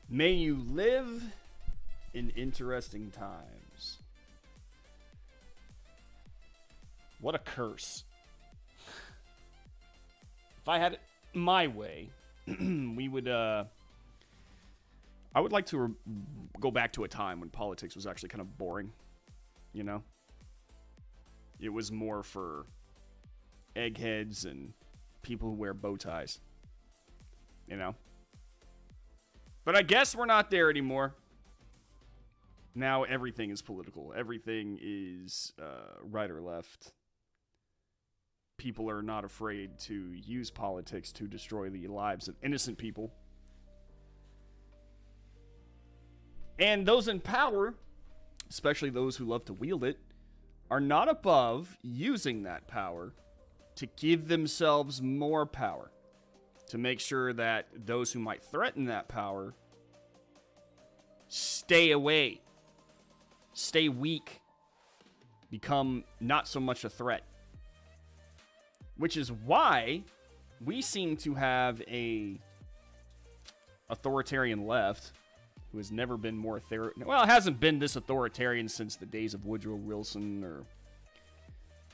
May you live in interesting times. What a curse. If I had it my way, we would, I would like to go back to a time when politics was actually kind of boring, you know? It was more for eggheads and people who wear bow ties, you know? But I guess we're not there anymore. Now everything is political. Everything is right or left. People are not afraid to use politics to destroy the lives of innocent people. And those in power, especially those who love to wield it, are not above using that power to give themselves more power. To make sure that those who might threaten that power stay away, stay weak, become not so much a threat. Which is why we seem to have a authoritarian left who has never been more well, it hasn't been this authoritarian since the days of Woodrow Wilson, or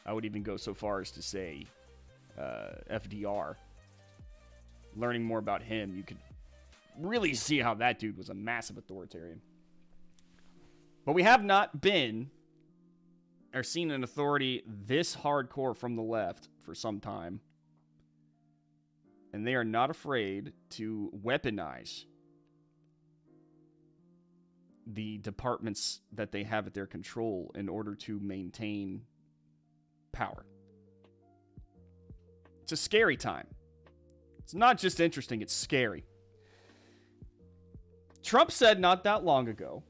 I would even go so far as to say FDR. Learning more about him, you could really see how that dude was a massive authoritarian. But we have not been or seen an authority this hardcore from the left for some time. And they are not afraid to weaponize the departments that they have at their control in order to maintain power. It's a scary time. It's not just interesting, it's scary. Trump said not that long ago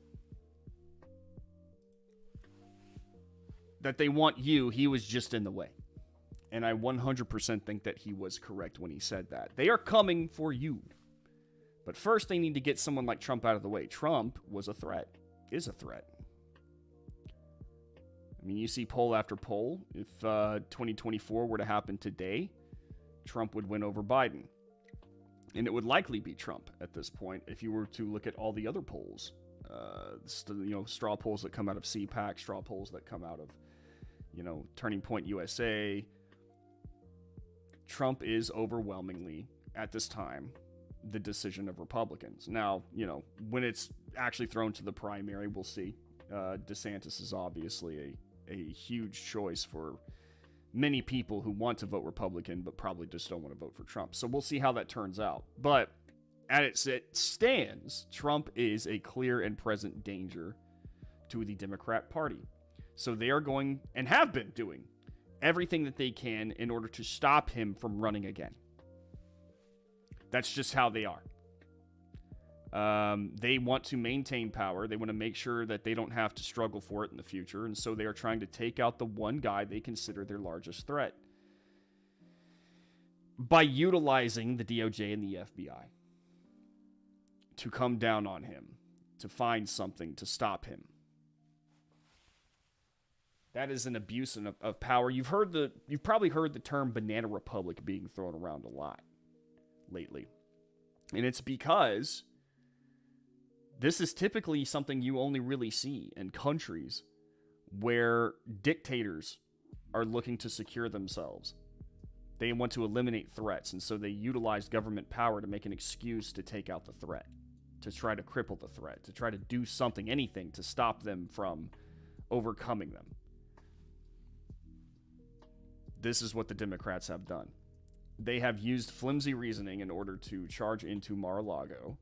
that they want you, he was just in the way. And I 100% think that he was correct when he said that. They are coming for you. But first they need to get someone like Trump out of the way. Trump was a threat, is a threat. I mean, you see poll after poll. If 2024 were to happen today, Trump would win over Biden. And it would likely be Trump at this point if you were to look at all the other polls. Straw polls that come out of CPAC, straw polls that come out of, Turning Point USA. Trump is overwhelmingly, at this time, the decision of Republicans. Now, when it's actually thrown to the primary, we'll see. DeSantis is obviously a huge choice for many people who want to vote Republican, but probably just don't want to vote for Trump. So we'll see how that turns out. But as it stands, Trump is a clear and present danger to the Democrat Party. So they are going, and have been doing, everything that they can in order to stop him from running again. That's just how they are. They want to maintain power. They want to make sure that they don't have to struggle for it in the future. And so they are trying to take out the one guy they consider their largest threat by utilizing the DOJ and the FBI to come down on him, to find something to stop him. That is an abuse of power. You've probably heard the term banana republic being thrown around a lot lately. And it's because this is typically something you only really see in countries where dictators are looking to secure themselves. They want to eliminate threats, and so they utilize government power to make an excuse to take out the threat, to try to cripple the threat, to try to do something, anything, to stop them from overcoming them. This is what the Democrats have done. They have used flimsy reasoning in order to charge into Mar-a-Lago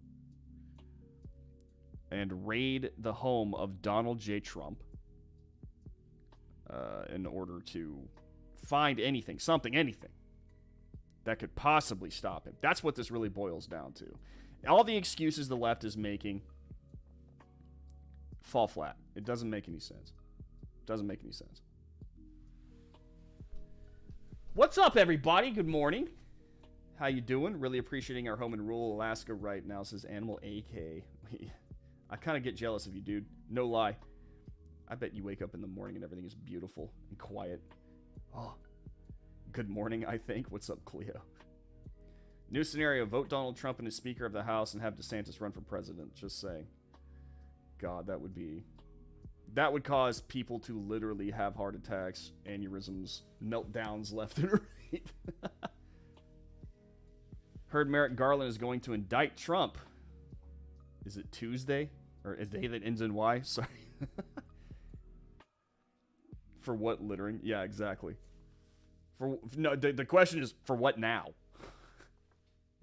and raid the home of Donald J. Trump in order to find anything that could possibly stop him. That's what this really boils down to. All the excuses the left is making fall flat. It doesn't make any sense. What's up, everybody? Good morning. How you doing? Really appreciating our home in rural Alaska right now, says Animal AK. I kind of get jealous of you, dude. No lie. I bet you wake up in the morning and everything is beautiful and quiet. Oh, good morning, I think. What's up, Cleo? New scenario: vote Donald Trump in as Speaker of the House and have DeSantis run for president. Just saying. God, that would cause people to literally have heart attacks, aneurysms, meltdowns left and right. Heard Merrick Garland is going to indict Trump. Is it Tuesday? Or a day that ends in Y? Sorry. For what littering? Yeah, exactly. No, the question is, for what now?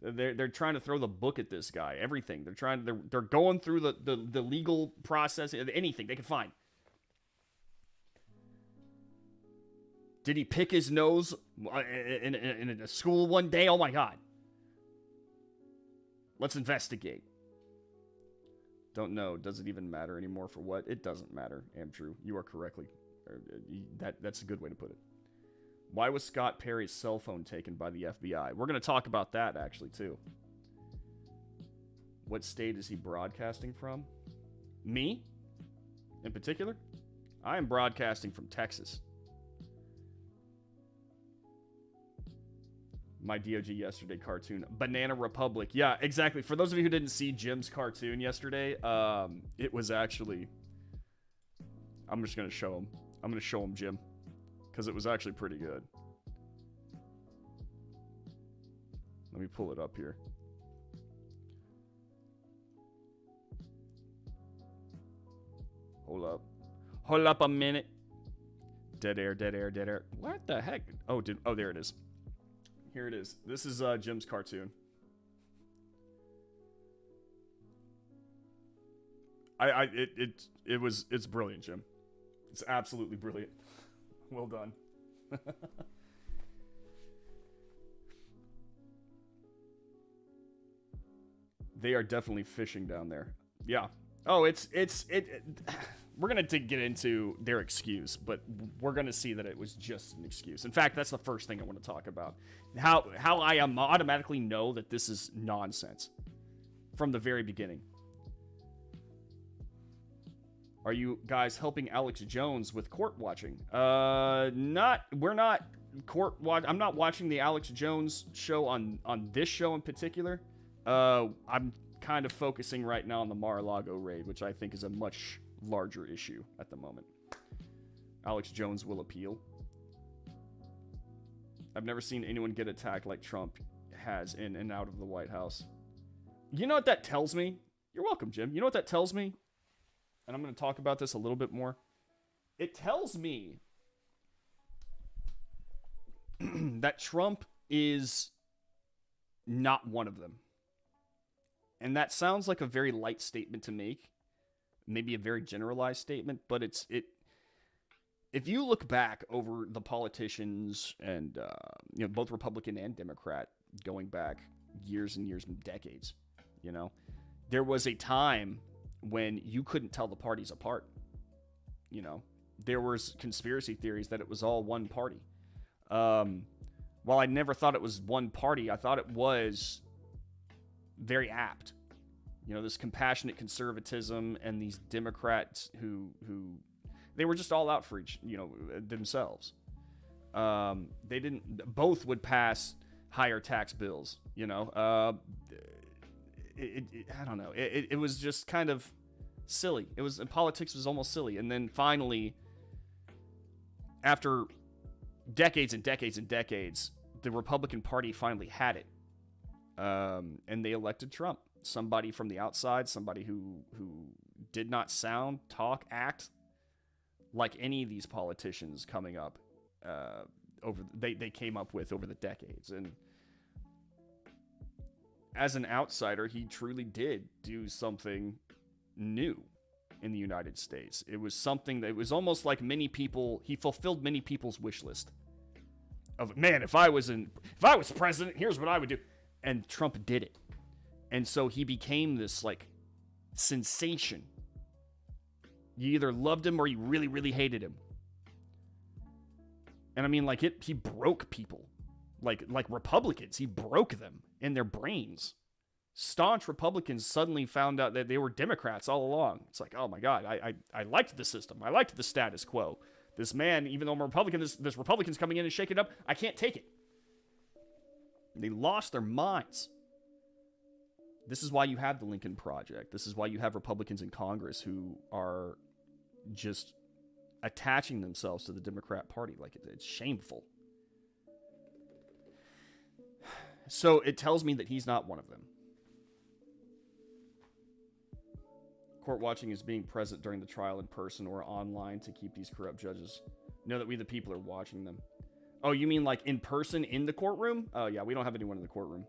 They're trying to throw the book at this guy. Everything. They're going through the legal process. Anything they can find. Did he pick his nose in a school one day? Oh my God. Let's investigate. Don't know. Does it even matter anymore for what? It doesn't matter, Andrew. You are correctly. That's a good way to put it. Why was Scott Perry's cell phone taken by the FBI? We're going to talk about that, actually, too. What state is he broadcasting from? Me? In particular? I am broadcasting from Texas. My DOG yesterday cartoon. Banana Republic. Yeah, exactly. For those of you who didn't see Jim's cartoon yesterday, it was actually... I'm just going to show him. I'm going to show him Jim. Because it was actually pretty good. Let me pull it up here. Hold up. Hold up a minute. Dead air, dead air, dead air. What the heck? Oh, there it is. Here it is. This is Jim's cartoon. It's brilliant, Jim. It's absolutely brilliant. Well done. They are definitely fishing down there. Yeah. Oh, we're going to get into their excuse, but we're going to see that it was just an excuse. In fact, that's the first thing I want to talk about. How I automatically know that this is nonsense from the very beginning. Are you guys helping Alex Jones with court watching? We're not court watch. I'm not watching the Alex Jones show on this show in particular. I'm kind of focusing right now on the Mar-a-Lago raid, which I think is a much larger issue at the moment. Alex Jones will appeal. I've never seen anyone get attacked like Trump has in and out of the White House. You know what that tells me? You're welcome, Jim. You know what that tells me? And I'm going to talk about this a little bit more. It tells me that Trump is not one of them. And that sounds like a very light statement to make. Maybe a very generalized statement, but if you look back over the politicians and both Republican and Democrat going back years and years and decades, there was a time when you couldn't tell the parties apart. There was conspiracy theories that it was all one party. While I never thought it was one party, I thought it was very apt. This compassionate conservatism and these Democrats who they were just all out for themselves. Both would pass higher tax bills, I don't know. It was just kind of silly. Politics was almost silly. And then finally, after decades and decades and decades, the Republican Party finally had it. And they elected Trump. Somebody from the outside, somebody who did not sound, talk, act like any of these politicians coming up they came up with over the decades. And as an outsider, he truly did do something new in the United States. It was something that was almost like he fulfilled many people's wish list of, man, if I was president, here's what I would do. And Trump did it. And so he became this sensation. You either loved him or you really, really hated him. And I mean, he broke people. Like Republicans, he broke them in their brains. Staunch Republicans suddenly found out that they were Democrats all along. It's like, oh my God, I liked the system. I liked the status quo. This man, even though I'm a Republican, this Republican's coming in and shaking it up. I can't take it. They lost their minds. This is why you have the Lincoln Project. This is why you have Republicans in Congress who are just attaching themselves to the Democrat Party. Like, it's shameful. So it tells me that he's not one of them. Court watching is being present during the trial in person or online to keep these corrupt judges. Know that we the people are watching them. Oh, you mean like in person in the courtroom? Oh, yeah, we don't have anyone in the courtroom.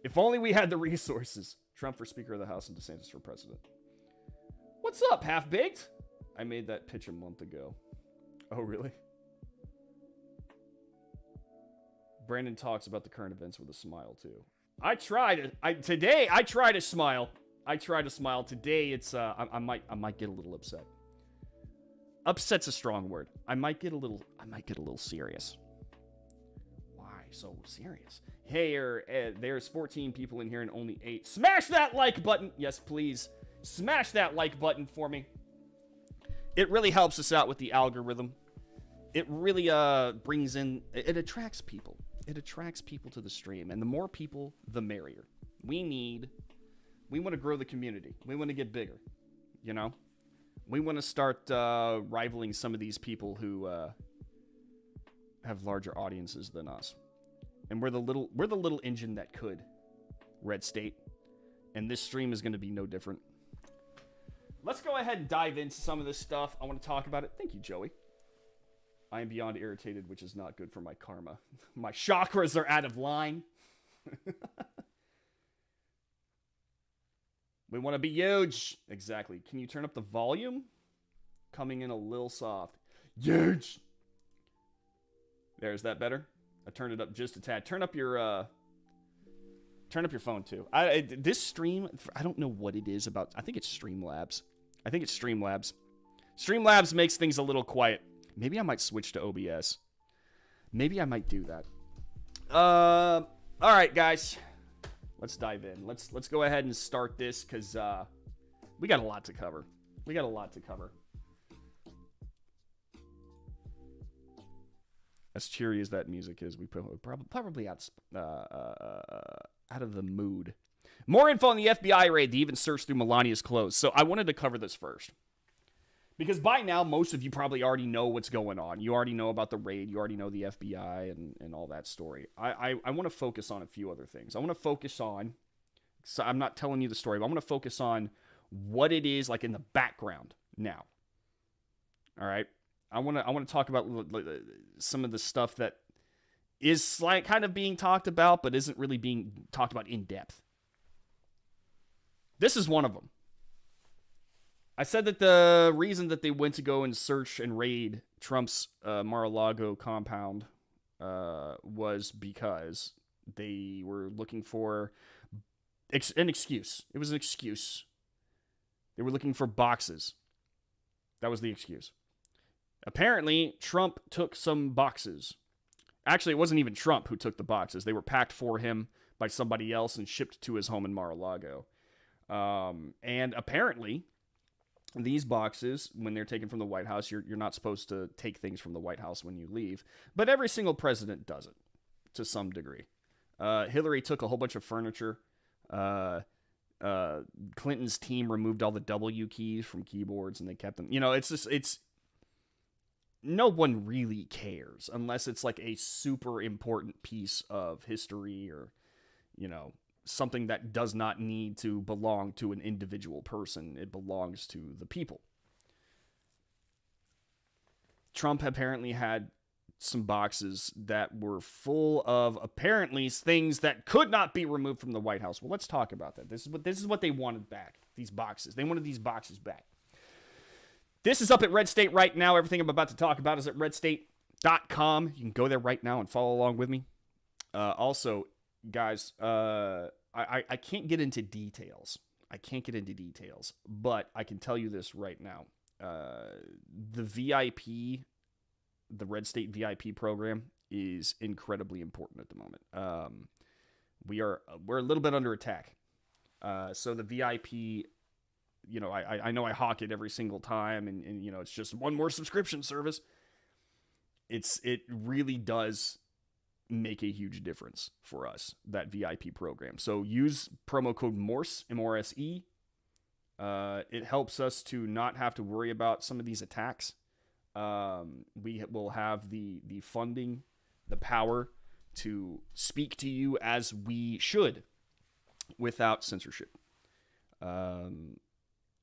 If only we had the resources. Trump for Speaker of the House and DeSantis for President. What's up, Half-Baked? I made that pitch a month ago. Oh, really? Brandon talks about the current events with a smile, too. I tried. Today, I try to smile. I try to smile. Today, it's, I might get a little upset. Upset's a strong word. I might get a little serious. Why so serious? Hey, there's 14 people in here and only 8. Smash that like button. Yes, please. Smash that like button for me. It really helps us out with the algorithm. It really brings in, it attracts people. It attracts people to the stream. And the more people, the merrier. We want to grow the community. We want to get bigger, you know? We want to start rivaling some of these people who have larger audiences than us. And we're the little engine that could. Red State. And this stream is going to be no different. Let's go ahead and dive into some of this stuff. I want to talk about it. Thank you, Joey. I am beyond irritated, which is not good for my karma. My chakras are out of line. We want to be huge. Exactly. Can you turn up the volume? Coming in a little soft. Huge. There's that better? I turned it up just a tad. Turn up your phone too. This stream, I don't know what it is about. I think it's Streamlabs. Streamlabs makes things a little quiet. Maybe I might switch to OBS. Maybe I might do that. All right, guys. Let's dive in. Let's go ahead and start this because we got a lot to cover. As cheery as that music is, we probably out of the mood. More info on the FBI raid. They even searched through Melania's clothes. So I wanted to cover this first. Because by now, most of you probably already know what's going on. You already know about the raid. You already know the FBI and all that story. I want to focus on a few other things. I want to focus on, so I'm not telling you the story, but I want to focus on what it is like in the background now. All right? I want to talk about some of the stuff that is like kind of being talked about, but isn't really being talked about in depth. This is one of them. I said that the reason that they went to go and search and raid Trump's Mar-a-Lago compound was because they were looking for an excuse. It was an excuse. They were looking for boxes. That was the excuse. Apparently, Trump took some boxes. Actually, it wasn't even Trump who took the boxes. They were packed for him by somebody else and shipped to his home in Mar-a-Lago. And apparently, these boxes, when they're taken from the White House, you're not supposed to take things from the White House when you leave. But every single president does it, to some degree. Hillary took a whole bunch of furniture. Clinton's team removed all the W keys from keyboards, and they kept them. You know, it's no one really cares unless it's like a super important piece of history or, you know, something that does not need to belong to an individual person. It belongs to the people. Trump apparently had some boxes that were full of apparently things that could not be removed from the White House. Well, let's talk about that. This is what they wanted back. These boxes. They wanted these boxes back. This is up at Red State right now. Everything I'm about to talk about is at redstate.com. You can go there right now and follow along with me. Also, guys, I can't get into details. But I can tell you this right now. The VIP, the Red State VIP program is incredibly important at the moment. We're a little bit under attack. So the VIP, you know, I know I hawk it every single time, and you know, it's just one more subscription service. It really does make a huge difference for us, that VIP program. So use promo code MORSE, M-O-R-S-E. It helps us to not have to worry about some of these attacks. We will have the funding, the power to speak to you as we should without censorship.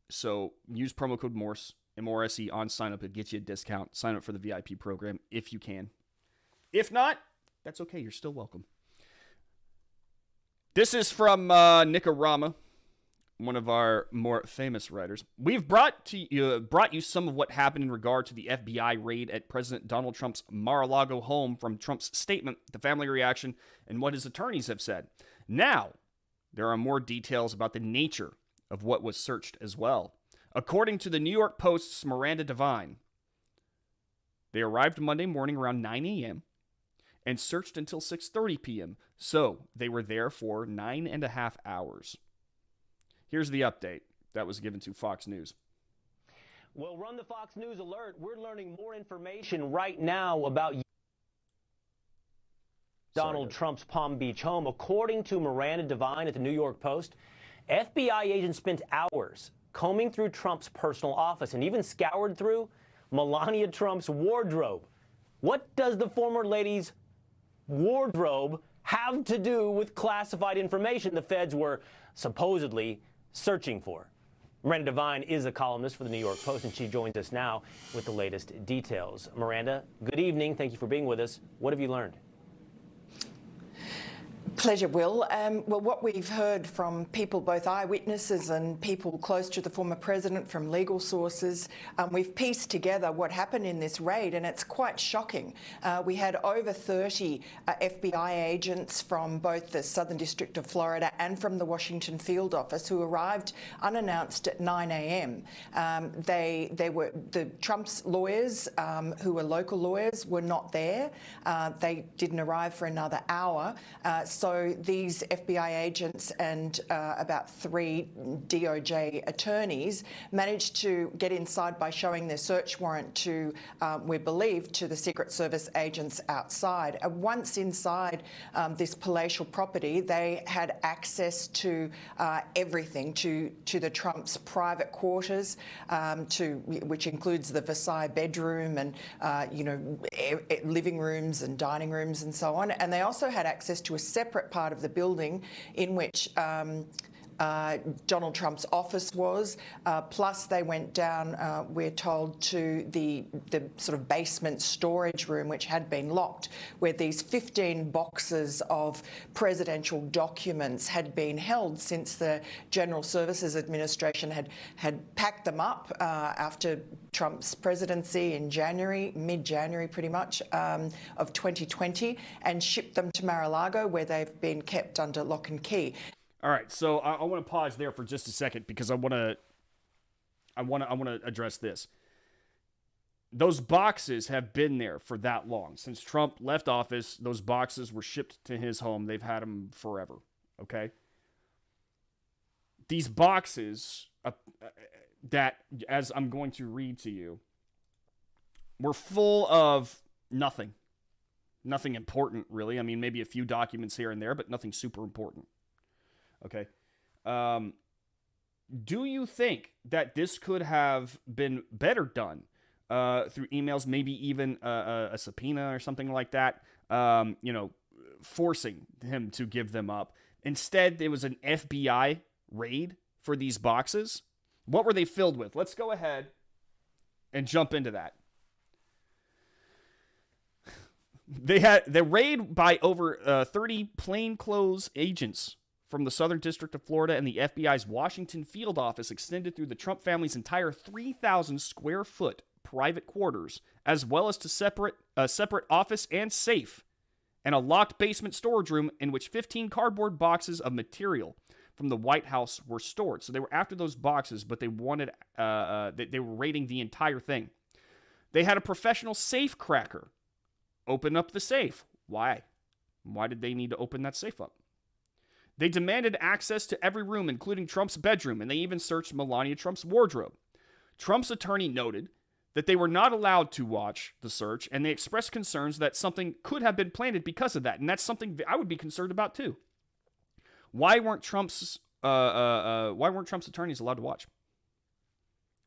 So use promo code MORSE, M-O-R-S-E, on sign up. It gets you a discount. Sign up for the VIP program if you can. If not, that's okay. You're still welcome. This is from Nicarama, one of our more famous writers. We've brought you some of what happened in regard to the FBI raid at President Donald Trump's Mar-a-Lago home, from Trump's statement, the family reaction, and what his attorneys have said. Now, there are more details about the nature of what was searched as well. According to the New York Post's Miranda Devine, they arrived Monday morning around 9 a.m. and searched until 6:30 p.m., so they were there for 9.5 hours. Here's the update that was given to Fox News. Well, run the Fox News alert. We're learning more information right now about Donald Trump's Palm Beach home. According to Miranda Devine at the New York Post, FBI agents spent hours combing through Trump's personal office and even scoured through Melania Trump's wardrobe. What does the former lady's wardrobe have to do with classified information the feds were supposedly searching for? Miranda Devine is a columnist for the New York Post, and she joins us now with the latest details. Miranda, good evening. Thank you for being with us. What have you learned? Pleasure, Will. Well, what we've heard from people, both eyewitnesses and people close to the former president, from legal sources, we've pieced together what happened in this raid, and it's quite shocking. We had over 30 FBI agents from both the Southern District of Florida and from the Washington field office who arrived unannounced at 9 a.m. They were the Trump's lawyers, who were local lawyers, were not there. They didn't arrive for another hour. So these FBI agents and about 3 DOJ attorneys managed to get inside by showing their search warrant to, we believe, to the Secret Service agents outside. Once inside this palatial property, they had access to everything, to the Trump's private quarters, which includes the Versailles bedroom and living rooms and dining rooms and so on. And they also had access to a separate part of the building in which Donald Trump's office was, plus they went down, we're told, to the sort of basement storage room, which had been locked, where these 15 boxes of presidential documents had been held since the General Services Administration had packed them up after Trump's presidency in January, mid-January pretty much, of 2020, and shipped them to Mar-a-Lago, where they've been kept under lock and key. All right, so I want to pause there for just a second because I want to address this. Those boxes have been there for that long. Since Trump left office, those boxes were shipped to his home. They've had them forever, okay? These boxes that, as I'm going to read to you, were full of nothing. Nothing important, really. I mean, maybe a few documents here and there, but nothing super important. Okay. Do you think that this could have been better done through emails, maybe even a subpoena or something like that, forcing him to give them up? Instead, it was an FBI raid for these boxes. What were they filled with? Let's go ahead and jump into that. They had the raid by over 30 plainclothes agents from the Southern District of Florida and the FBI's Washington field office extended through the Trump family's entire 3,000 square foot private quarters, as well as to separate office and safe, and a locked basement storage room in which 15 cardboard boxes of material from the White House were stored. So they were after those boxes, but they wanted they were raiding the entire thing. They had a professional safe cracker open up the safe. Why? Why did they need to open that safe up? They demanded access to every room, including Trump's bedroom, and they even searched Melania Trump's wardrobe. Trump's attorney noted that they were not allowed to watch the search, and they expressed concerns that something could have been planted because of that, and that's something I would be concerned about too. Why weren't Trump's attorneys allowed to watch?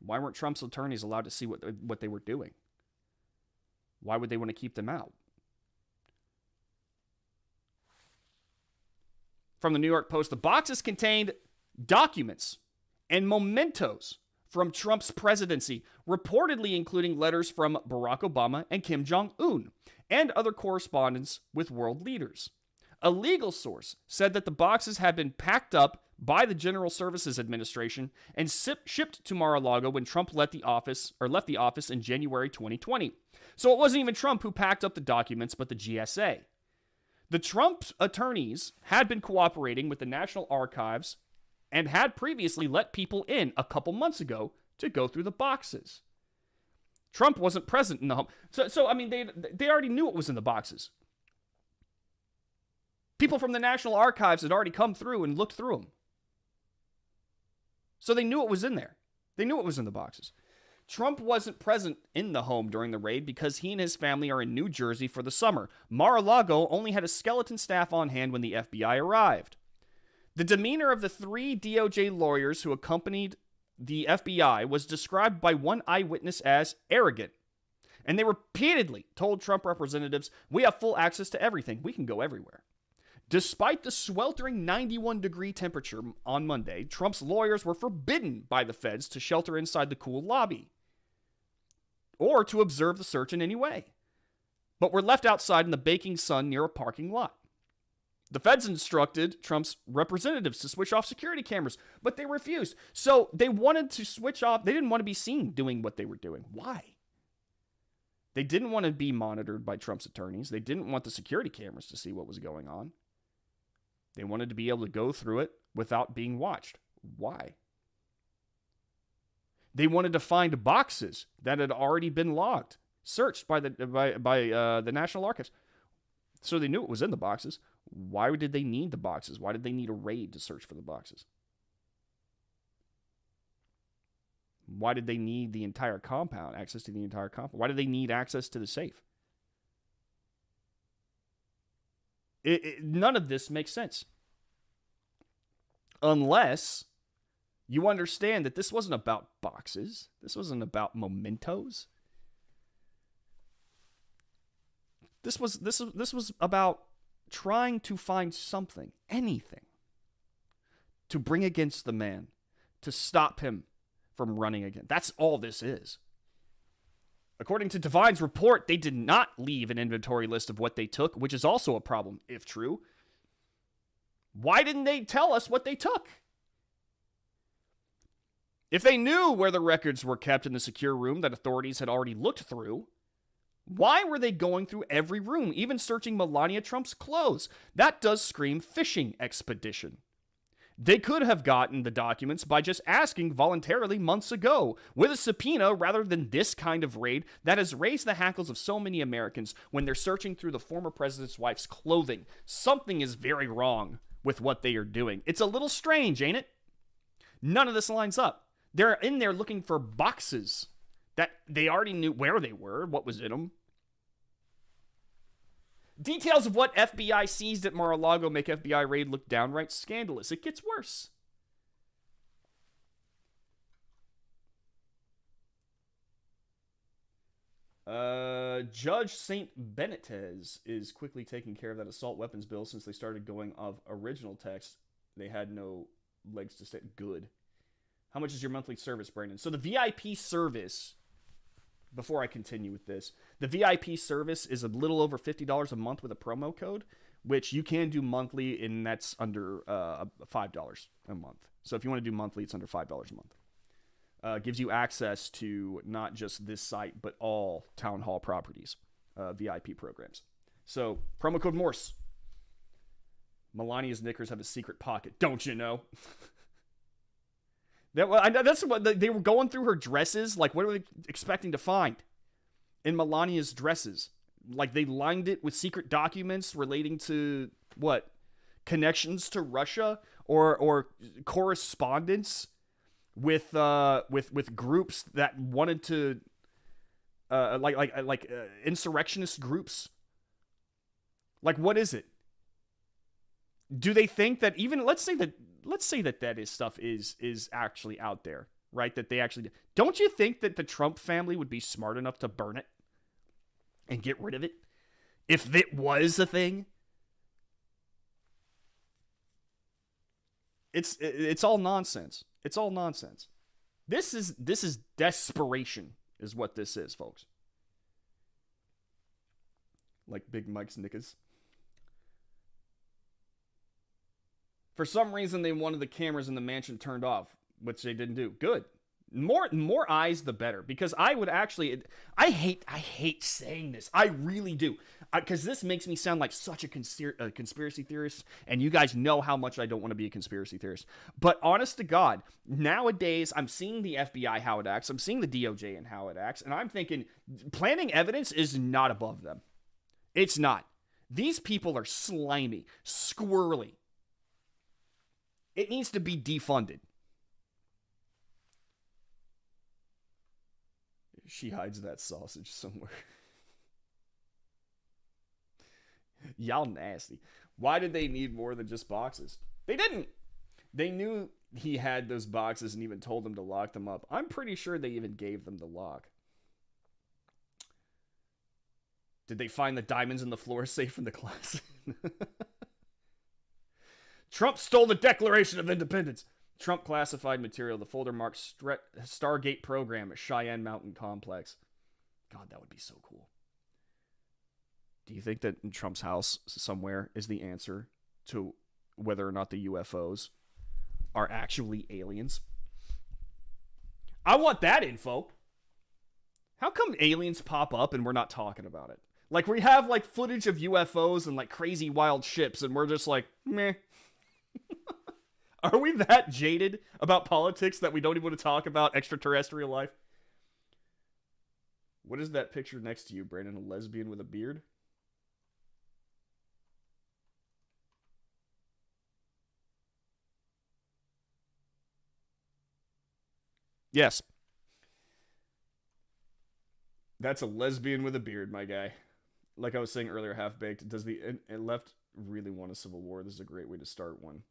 Why weren't Trump's attorneys allowed to see what they were doing? Why would they want to keep them out? From the New York Post, the boxes contained documents and mementos from Trump's presidency, reportedly including letters from Barack Obama and Kim Jong-un, and other correspondence with world leaders. A legal source said that the boxes had been packed up by the General Services Administration and shipped to Mar-a-Lago when Trump left the office in January 2020. So it wasn't even Trump who packed up the documents, but the GSA. The Trump attorneys had been cooperating with the National Archives and had previously let people in a couple months ago to go through the boxes. Trump wasn't present in the home. So I mean, they already knew what was in the boxes. People from the National Archives had already come through and looked through them. So they knew what was in there. They knew what was in the boxes. Trump wasn't present in the home during the raid because he and his family are in New Jersey for the summer. Mar-a-Lago only had a skeleton staff on hand when the FBI arrived. The demeanor of the 3 DOJ lawyers who accompanied the FBI was described by one eyewitness as arrogant. And they repeatedly told Trump representatives, "We have full access to everything. We can go everywhere." Despite the sweltering 91-degree temperature on Monday, Trump's lawyers were forbidden by the feds to shelter inside the cool lobby or to observe the search in any way, but were left outside in the baking sun near a parking lot. The feds instructed Trump's representatives to switch off security cameras, but they refused. So they wanted to switch off. They didn't want to be seen doing what they were doing. Why? They didn't want to be monitored by Trump's attorneys. They didn't want the security cameras to see what was going on. They wanted to be able to go through it without being watched. Why? They wanted to find boxes that had already been logged, searched by the National Archives. So they knew it was in the boxes. Why did they need the boxes? Why did they need a raid to search for the boxes? Why did they need the entire compound, access to the entire compound? Why did they need access to the safe? None of this makes sense. Unless you understand that this wasn't about boxes. This wasn't about mementos. This was about trying to find something, anything, to bring against the man, to stop him from running again. That's all this is. According to Devine's report, they did not leave an inventory list of what they took, which is also a problem, if true. Why didn't they tell us what they took? If they knew where the records were kept in the secure room that authorities had already looked through, why were they going through every room, even searching Melania Trump's clothes? That does scream fishing expedition. They could have gotten the documents by just asking voluntarily months ago, with a subpoena rather than this kind of raid that has raised the hackles of so many Americans when they're searching through the former president's wife's clothing. Something is very wrong with what they are doing. It's a little strange, ain't it? None of this lines up. They're in there looking for boxes that they already knew where they were, what was in them. Details of what FBI seized at Mar-a-Lago make FBI raid look downright scandalous. It gets worse. Judge St. Benitez is quickly taking care of that assault weapons bill since they started going of original text. They had no legs to stand. Good. How much is your monthly service, Brandon? So the VIP service, before I continue with this, the VIP service is a little over $50 a month with a promo code, which you can do monthly, and that's under $5 a month. So if you want to do monthly, it's under $5 a month. Gives you access to not just this site, but all Town Hall properties, VIP programs. So promo code Morse. Melania's knickers have a secret pocket, don't you know? That's what they were going through her dresses. Like, what are they expecting to find in Melania's dresses? Like, they lined it with secret documents relating to what? Connections to Russia or correspondence with groups that wanted to insurrectionist groups? Like, what is it? Do they think that even let's say that is stuff is actually out there, right? That they actually don't you think that the Trump family would be smart enough to burn it and get rid of it if it was a thing? It's all nonsense. It's all nonsense. This is desperation is what this is, folks. Like Big Mike's knickers. For some reason, they wanted the cameras in the mansion turned off, which they didn't do. Good. More eyes, the better. Because I would actually... I hate saying this. I really do. Because this makes me sound like such a conspiracy theorist. And you guys know how much I don't want to be a conspiracy theorist. But honest to God, nowadays, I'm seeing the FBI how it acts. I'm seeing the DOJ and how it acts. And I'm thinking, planting evidence is not above them. It's not. These people are slimy, squirrely. It needs to be defunded. She hides that sausage somewhere. Y'all nasty. Why did they need more than just boxes? They didn't. They knew he had those boxes and even told them to lock them up. I'm pretty sure they even gave them the lock. Did they find the diamonds in the floor safe in the closet? Trump stole the Declaration of Independence. Trump classified material. The folder marked Stargate program at Cheyenne Mountain Complex. God, that would be so cool. Do you think that in Trump's house somewhere is the answer to whether or not the UFOs are actually aliens? I want that info. How come aliens pop up and we're not talking about it? Like, we have, like, footage of UFOs and, like, crazy wild ships, and we're just like, meh. Are we that jaded about politics that we don't even want to talk about extraterrestrial life? What is that picture next to you, Brandon? A lesbian with a beard? Yes. That's a lesbian with a beard, my guy. Like I was saying earlier, half-baked. Does the left really want a civil war? This is a great way to start one.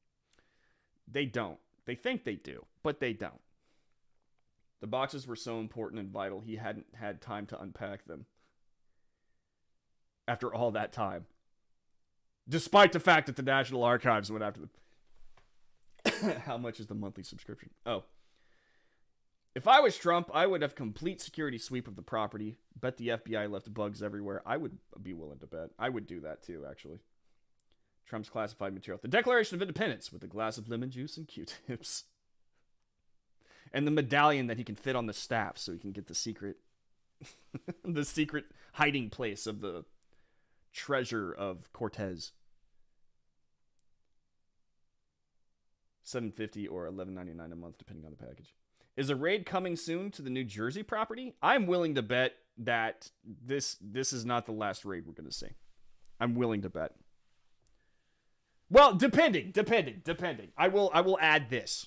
They don't. They think they do, but they don't. The boxes were so important and vital, he hadn't had time to unpack them. After all that time. Despite the fact that the National Archives went after them. How much is the monthly subscription? Oh. If I was Trump, I would have complete security sweep of the property. Bet the FBI left bugs everywhere. I would be willing to bet. I would do that too, actually. Trump's classified material. The Declaration of Independence with a glass of lemon juice and Q-tips. And the medallion that he can fit on the staff so he can get the secret the secret hiding place of the treasure of Cortez. $7.50 or $11.99 a month, depending on the package. Is a raid coming soon to the New Jersey property? I'm willing to bet that this is not the last raid we're going to see. I'm willing to bet. Well, depending. I will add this.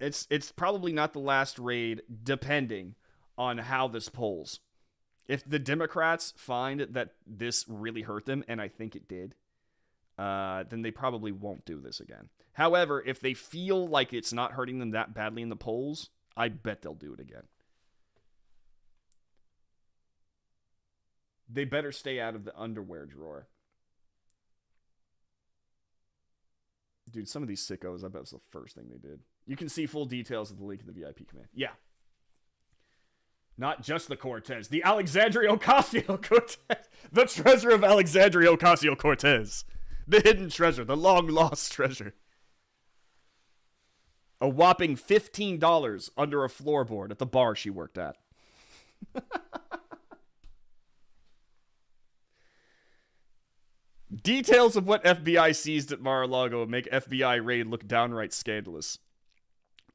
It's probably not the last raid, depending on how this polls. If the Democrats find that this really hurt them, and I think it did, then they probably won't do this again. However, if they feel like it's not hurting them that badly in the polls, I bet they'll do it again. They better stay out of the underwear drawer. Dude, some of these sickos, I bet it's the first thing they did. You can see full details of the link in the VIP command. Yeah. Not just the Cortez. The Alexandria Ocasio-Cortez. The treasure of Alexandria Ocasio-Cortez. The hidden treasure. The long-lost treasure. A whopping $15 under a floorboard at the bar she worked at. Details of what FBI seized at Mar-a-Lago make FBI raid look downright scandalous.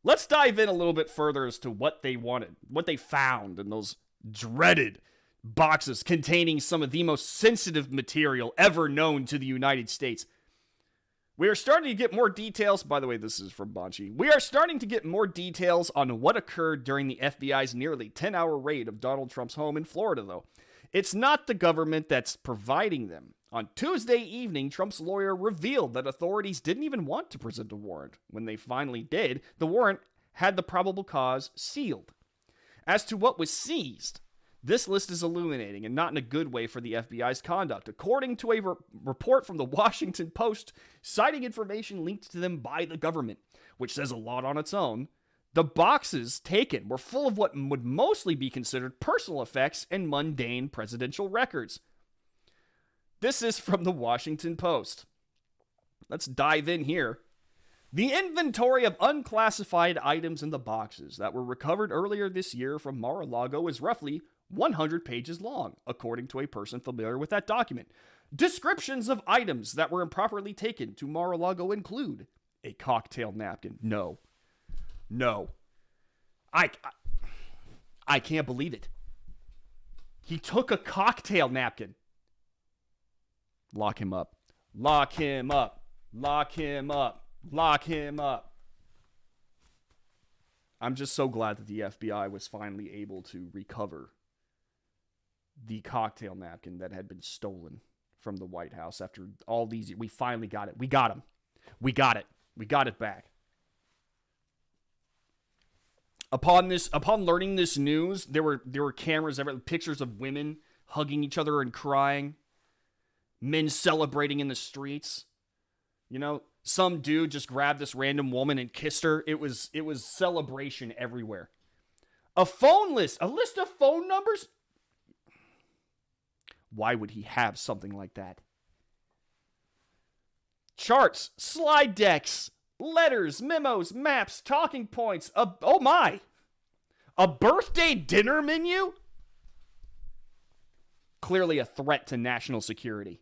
Let's dive in a little bit further as to what they wanted, what they found in those dreaded boxes containing some of the most sensitive material ever known to the United States. We are starting to get more details. By the way, this is from Banchi. We are starting to get more details on what occurred during the FBI's nearly 10-hour raid of Donald Trump's home in Florida, though. It's not the government that's providing them. On Tuesday evening, Trump's lawyer revealed that authorities didn't even want to present a warrant. When they finally did, the warrant had the probable cause sealed. As to what was seized, this list is illuminating and not in a good way for the FBI's conduct. According to a report from the Washington Post, citing information linked to them by the government, which says a lot on its own, the boxes taken were full of what would mostly be considered personal effects and mundane presidential records. This is from the Washington Post. Let's dive in here. The inventory of unclassified items in the boxes that were recovered earlier this year from Mar-a-Lago is roughly 100 pages long, according to a person familiar with that document. Descriptions of items that were improperly taken to Mar-a-Lago include a cocktail napkin. No. I can't believe it. He took a cocktail napkin. Lock him up. Lock him up. Lock him up. Lock him up. I'm just so glad that the FBI was finally able to recover the cocktail napkin that had been stolen from the White House after all these years. We finally got it. We got him. We got it. We got it back. Upon learning this news, there were cameras everywhere, pictures of women hugging each other and crying, men celebrating in the streets. You know, some dude just grabbed this random woman and kissed her. It was celebration everywhere. A list of phone numbers. Why would he have something like that? Charts, slide decks, letters, memos, maps, talking points. A birthday dinner menu? Clearly a threat to national security.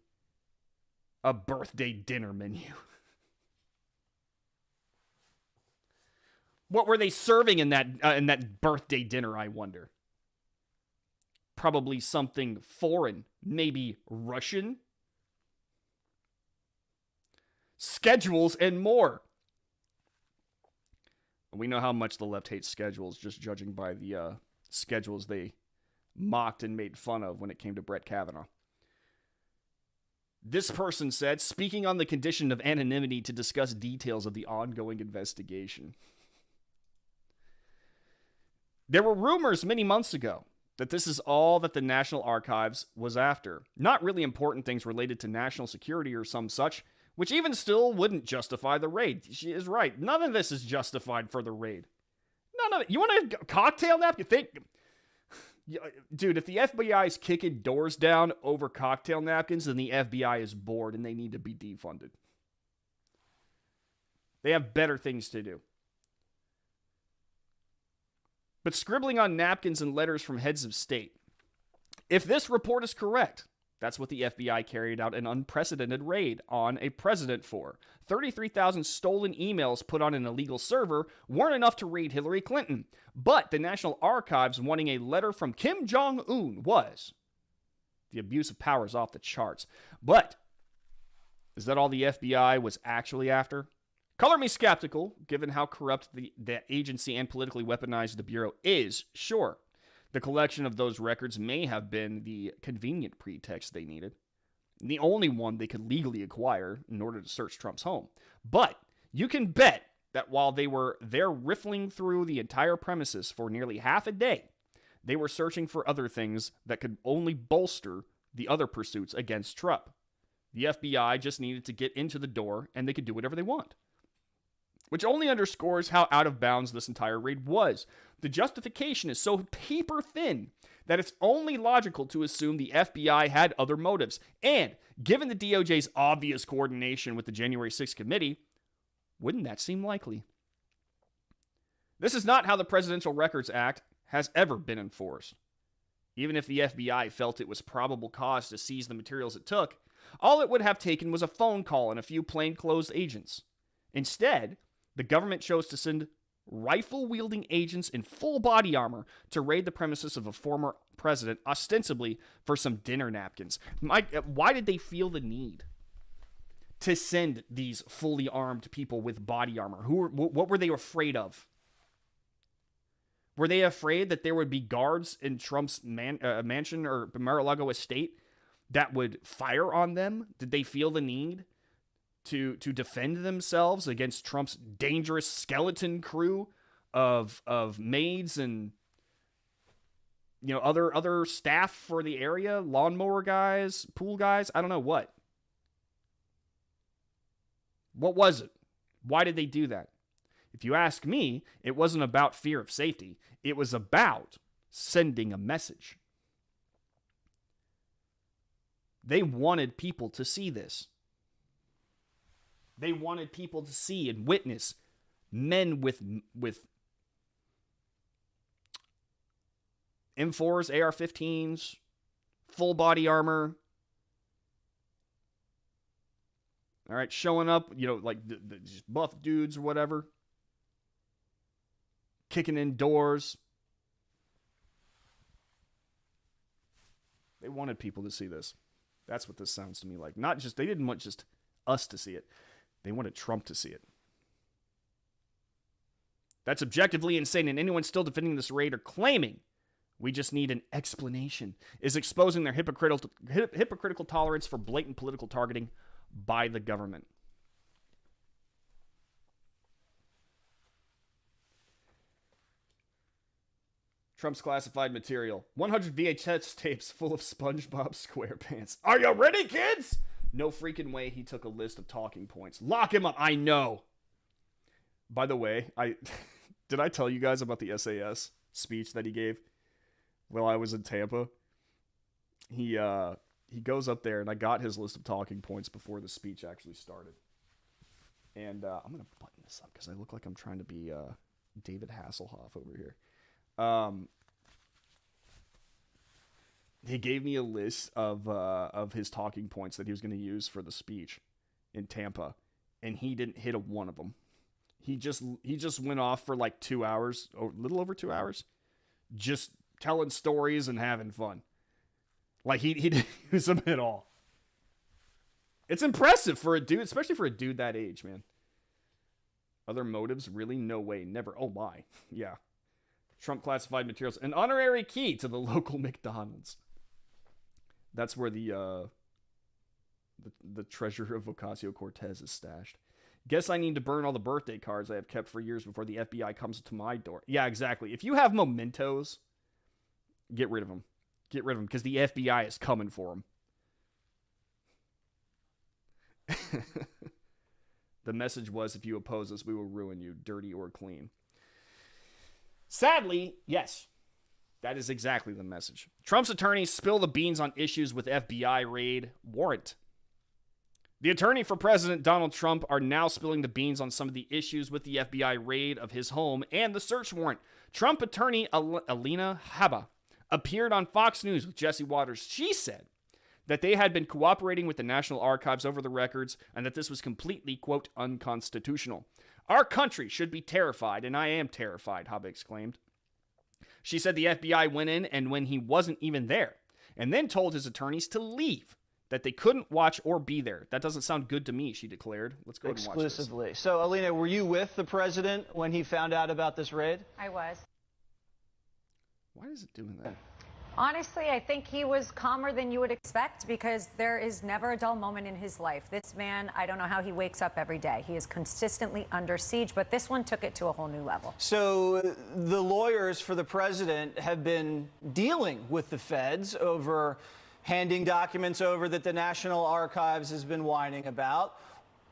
A birthday dinner menu. What were they serving in that birthday dinner, I wonder? Probably something foreign, maybe Russian. Schedules and more. We know how much the left hates schedules, just judging by the schedules they mocked and made fun of when it came to Brett Kavanaugh. This person said, speaking on the condition of anonymity to discuss details of the ongoing investigation. There were rumors many months ago that this is all that the National Archives was after. Not really important things related to national security or some such, which even still wouldn't justify the raid. She is right. None of this is justified for the raid. None of it. You want a cocktail napkin? Dude, if the FBI is kicking doors down over cocktail napkins, then the FBI is bored and they need to be defunded. They have better things to do. But scribbling on napkins and letters from heads of state. If this report is correct, that's what the FBI carried out an unprecedented raid on a president for. 33,000 stolen emails put on an illegal server weren't enough to raid Hillary Clinton. But the National Archives wanting a letter from Kim Jong-un was. The abuse of power is off the charts. But is that all the FBI was actually after? Color me skeptical, given how corrupt the agency and politically weaponized the Bureau is, sure. The collection of those records may have been the convenient pretext they needed. The only one they could legally acquire in order to search Trump's home. But you can bet that while they were there riffling through the entire premises for nearly half a day, they were searching for other things that could only bolster the other pursuits against Trump. The FBI just needed to get into the door and they could do whatever they want. Which only underscores how out of bounds this entire raid was. The justification is so paper thin that it's only logical to assume the FBI had other motives. And given the DOJ's obvious coordination with the January 6th committee, wouldn't that seem likely? This is not how the Presidential Records Act has ever been enforced. Even if the FBI felt it was probable cause to seize the materials it took, all it would have taken was a phone call and a few plainclothes agents. Instead, the government chose to send rifle-wielding agents in full body armor to raid the premises of a former president, ostensibly for some dinner napkins. Why did they feel the need to send these fully armed people with body armor? What were they afraid of? Were they afraid that there would be guards in Trump's mansion or Mar-a-Lago estate that would fire on them? Did they feel the need to defend themselves against Trump's dangerous skeleton crew of maids and other staff for the area, lawnmower guys, pool guys? I don't know what. What was it? Why did they do that? If you ask me, it wasn't about fear of safety. It was about sending a message. They wanted people to see this. They wanted people to see and witness men with M4s, AR-15s, full body armor. All right, showing up, like just buff dudes or whatever. Kicking in doors. They wanted people to see this. That's what this sounds to me like. They didn't want just us to see it. They wanted Trump to see it. That's objectively insane, and anyone still defending this raid or claiming we just need an explanation is exposing their hypocritical tolerance for blatant political targeting by the government. Trump's classified material. 100 VHS tapes full of SpongeBob SquarePants. Are you ready, kids? No freaking way he took a list of talking points. Lock him up. I know. By the way, did I tell you guys about the SAS speech that he gave while I was in Tampa? He goes up there, and I got his list of talking points before the speech actually started. And I'm going to button this up because I look like I'm trying to be David Hasselhoff over here. He gave me a list of his talking points that he was going to use for the speech in Tampa, and he didn't hit one of them. He just went off for like 2 hours, or a little over 2 hours, just telling stories and having fun. Like he didn't use them at all. It's impressive for a dude, especially for a dude that age, man. Other motives? Really? No way. Never. Oh my. Yeah. Trump classified materials. An honorary key to the local McDonald's. That's where the treasure of Ocasio-Cortez is stashed. Guess I need to burn all the birthday cards I have kept for years before the FBI comes to my door. Yeah, exactly. If you have mementos, get rid of them. Get rid of them, because the FBI is coming for them. The message was, if you oppose us, we will ruin you, dirty or clean. Sadly, yes, that is exactly the message. Trump's attorneys spill the beans on issues with FBI raid warrant. The attorney for President Donald Trump are now spilling the beans on some of the issues with the FBI raid of his home and the search warrant. Trump attorney Alina Habba appeared on Fox News with Jesse Waters. She said that they had been cooperating with the National Archives over the records and that this was completely, quote, unconstitutional. Our country should be terrified, and I am terrified, Habba exclaimed. She said the FBI went in and when he wasn't even there, and then told his attorneys to leave, that they couldn't watch or be there. That doesn't sound good to me, she declared. Let's go ahead and watch this. Exclusively. So, Alina, were you with the president when he found out about this raid? I was. Why is it doing that? Honestly, I think he was calmer than you would expect because there is never a dull moment in his life. This man, I don't know how he wakes up every day. He is consistently under siege, but this one took it to a whole new level. So the lawyers for the president have been dealing with the feds over handing documents over that the National Archives has been whining about.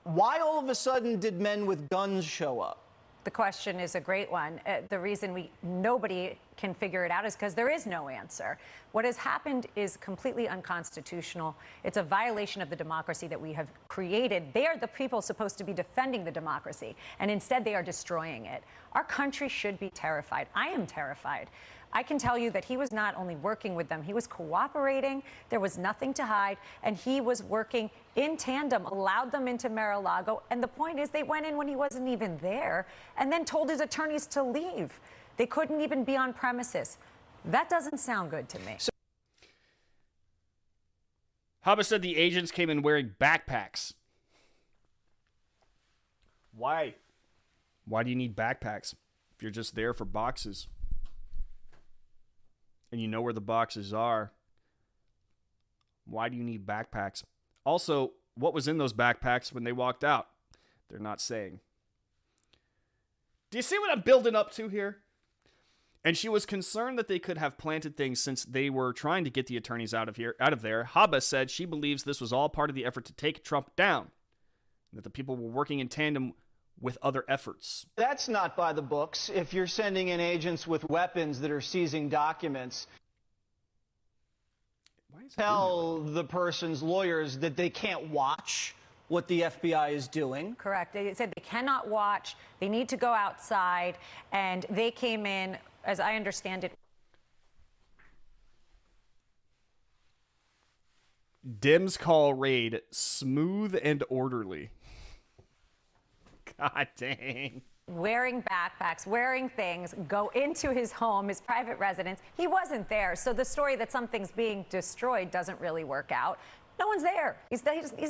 Why all of a sudden did men with guns show up? The question is a great one. The reason nobody can figure it out is because there is no answer. What has happened is completely unconstitutional. It's a violation of the democracy that we have created. They are the people supposed to be defending the democracy, and instead they are destroying it. Our country should be terrified. I am terrified. I can tell you that he was not only working with them, he was cooperating. There was nothing to hide, and he was working in tandem, allowed them into Mar-a-Lago. And the point is they went in when he wasn't even there and then told his attorneys to leave. They couldn't even be on premises. That doesn't sound good to me. Habba said the agents came in wearing backpacks. Why? Why do you need backpacks if you're just there for boxes? And you know where the boxes are. Why do you need backpacks? Also, what was in those backpacks when they walked out? They're not saying. Do you see what I'm building up to here? And she was concerned that they could have planted things since they were trying to get the attorneys out of there. Haba said she believes this was all part of the effort to take Trump down, that the people were working in tandem with other efforts. That's not by the books. If you're sending in agents with weapons that are seizing documents, tell the person's lawyers that they can't watch what the FBI is doing. Correct. They said they cannot watch. They need to go outside. And they came in, as I understand it. Dems call raid smooth and orderly. God dang. Wearing backpacks, wearing things, go into his home, his private residence. He wasn't there. So the story that something's being destroyed doesn't really work out. No one's there. He's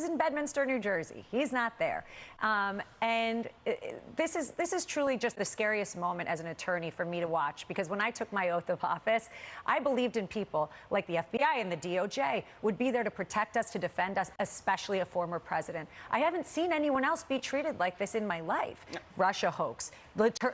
in Bedminster, New Jersey. He's not there. This is truly just the scariest moment as an attorney for me to watch, because when I took my oath of office, I believed in people like the FBI and the DOJ would be there to protect us, to defend us, especially a former president. I haven't seen anyone else be treated like this in my life. Russia hoax,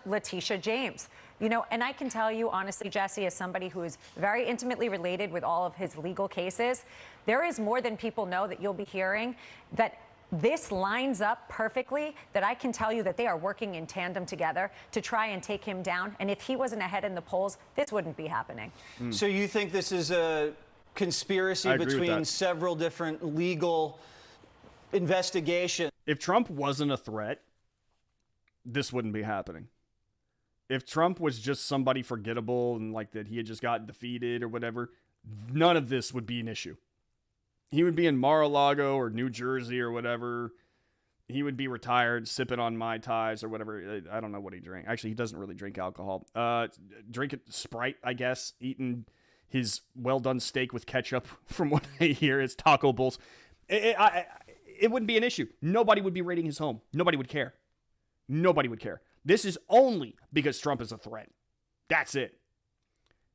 Letitia James. You know, and I can tell you honestly, Jesse, as somebody who is very intimately related with all of his legal cases, there is more than people know that you'll be hearing, that this lines up perfectly, that I can tell you that they are working in tandem together to try and take him down. And if he wasn't ahead in the polls, this wouldn't be happening. So you think this is a conspiracy between several different legal investigations? If Trump wasn't a threat, this wouldn't be happening. If Trump was just somebody forgettable and like that he had just gotten defeated or whatever, none of this would be an issue. He would be in Mar-a-Lago or New Jersey or whatever. He would be retired, sipping on Mai Tais or whatever. I don't know what he drank. Actually, he doesn't really drink alcohol. Drinking Sprite, I guess. Eating his well-done steak with ketchup, from what I hear. It's taco bowls. It wouldn't be an issue. Nobody would be raiding his home. Nobody would care. Nobody would care. This is only because Trump is a threat. That's it.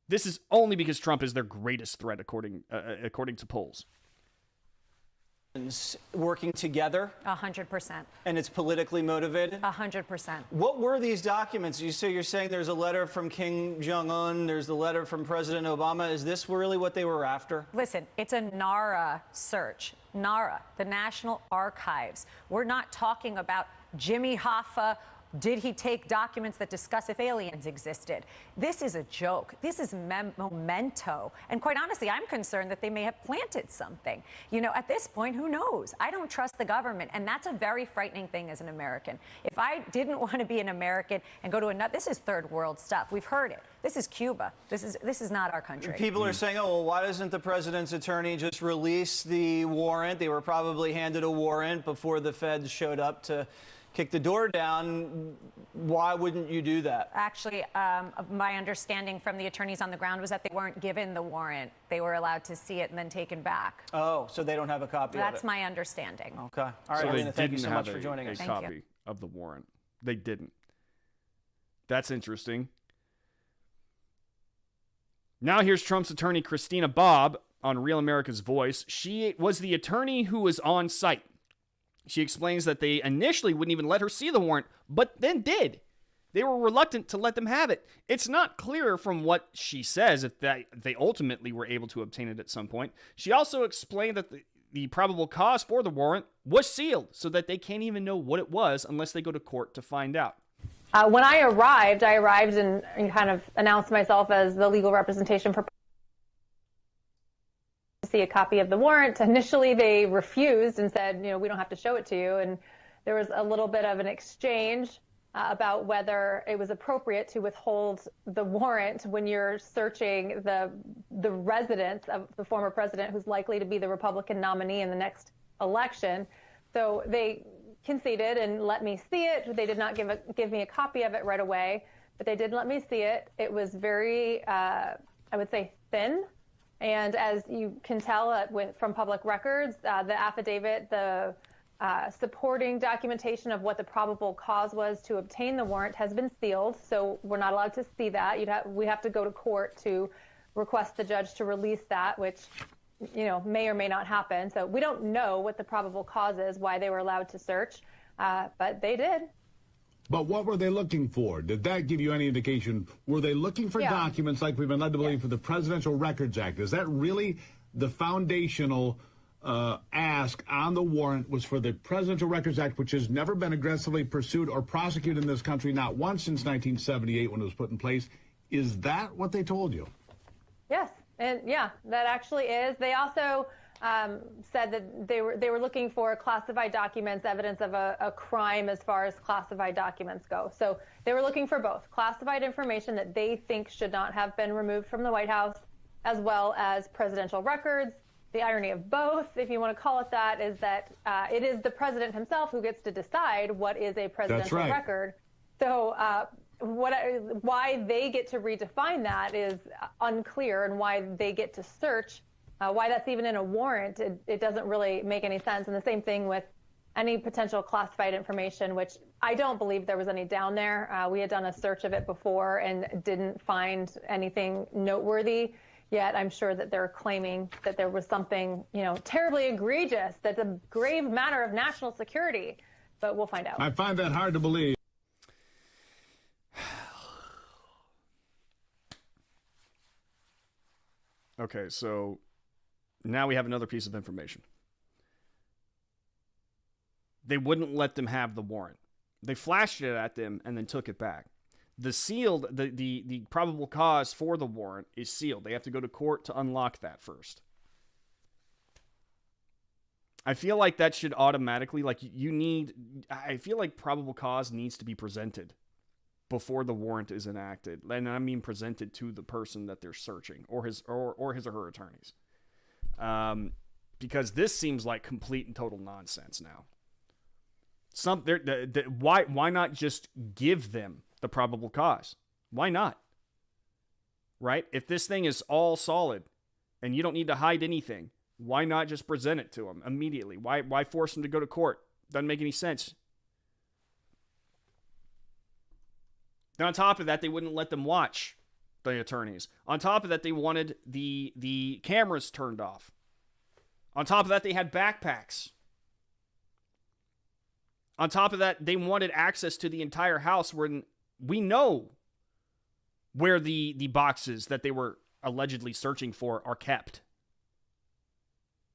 This is only because Trump is their greatest threat, according to polls. Working together? 100%. And it's politically motivated? 100%. What were these documents? You're saying there's a letter from Kim Jong-un, there's the letter from President Obama. Is this really what they were after? Listen, it's a NARA search. NARA, the National Archives. We're not talking about Jimmy Hoffa. Did he take documents that discuss if aliens existed? This is a joke. This is memento. And quite honestly, I'm concerned that they may have planted something. You know, at this point, who knows? I don't trust the government. And that's a very frightening thing as an American. If I didn't want to be an American and go to another, this is third world stuff. We've heard it. This is Cuba. This is not our country. People are saying, oh, well, why doesn't the president's attorney just release the warrant? They were probably handed a warrant before the feds showed up to kick the door down. Why wouldn't you do that? Actually, my understanding from the attorneys on the ground was that they weren't given the warrant. They were allowed to see it and then taken back. Oh, so they don't have a copy of it. That's my understanding. Okay. All right, so Alina, thank you so much for joining us. They didn't have a copy of the warrant. They didn't. That's interesting. Now here's Trump's attorney, Christina Bobb, on Real America's Voice. She was the attorney who was on site. She explains that they initially wouldn't even let her see the warrant, but then did. They were reluctant to let them have it. It's not clear from what she says if they ultimately were able to obtain it at some point. She also explained that the probable cause for the warrant was sealed so that they can't even know what it was unless they go to court to find out. When I arrived and kind of announced myself as the legal representation for see a copy of the warrant. Initially, they refused and said, we don't have to show it to you. And there was a little bit of an exchange about whether it was appropriate to withhold the warrant when you're searching the residence of the former president, who's likely to be the Republican nominee in the next election. So they conceded and let me see it. They did not give me a copy of it right away, but they did let me see it. It was very, I would say, thin. And as you can tell from public records, the affidavit, the supporting documentation of what the probable cause was to obtain the warrant has been sealed, so we're not allowed to see that. We have to go to court to request the judge to release that, which may or may not happen. So we don't know what the probable cause is, why they were allowed to search, but they did. But what were they looking for? Did that give you any indication? Were they looking for documents like we've been led to believe for the Presidential Records Act? Is that really the foundational ask on the warrant, was for the Presidential Records Act, which has never been aggressively pursued or prosecuted in this country, not once since 1978 when it was put in place? Is that what they told you? Yes, and that actually is. They also said that they were looking for classified documents, evidence of a crime as far as classified documents go. So they were looking for both classified information that they think should not have been removed from the White House, as well as presidential records. The irony of both, if you want to call it that, is that it is the president himself who gets to decide what is a presidential record. So why they get to redefine that is unclear, and why they get to search, why that's even in a warrant, it doesn't really make any sense. And the same thing with any potential classified information, which I don't believe there was any down there. We had done a search of it before and didn't find anything noteworthy. Yet I'm sure that they're claiming that there was something, terribly egregious, that's a grave matter of national security. But we'll find out. I find that hard to believe. Okay, so now we have another piece of information. They wouldn't let them have the warrant. They flashed it at them and then took it back. The probable cause for the warrant is sealed. They have to go to court to unlock that first. I feel like that should automatically, I feel like probable cause needs to be presented before the warrant is enacted. And I mean presented to the person that they're searching, or his or her attorneys. Because this seems like complete and total nonsense now. Why not just give them the probable cause? Why not? Right? If this thing is all solid and you don't need to hide anything, why not just present it to them immediately? Why force them to go to court? Doesn't make any sense. And on top of that, they wouldn't let them watch, the attorneys. On top of that, they wanted the cameras turned off. On top of that, they had backpacks. On top of that, they wanted access to the entire house, where we know where the boxes that they were allegedly searching for are kept.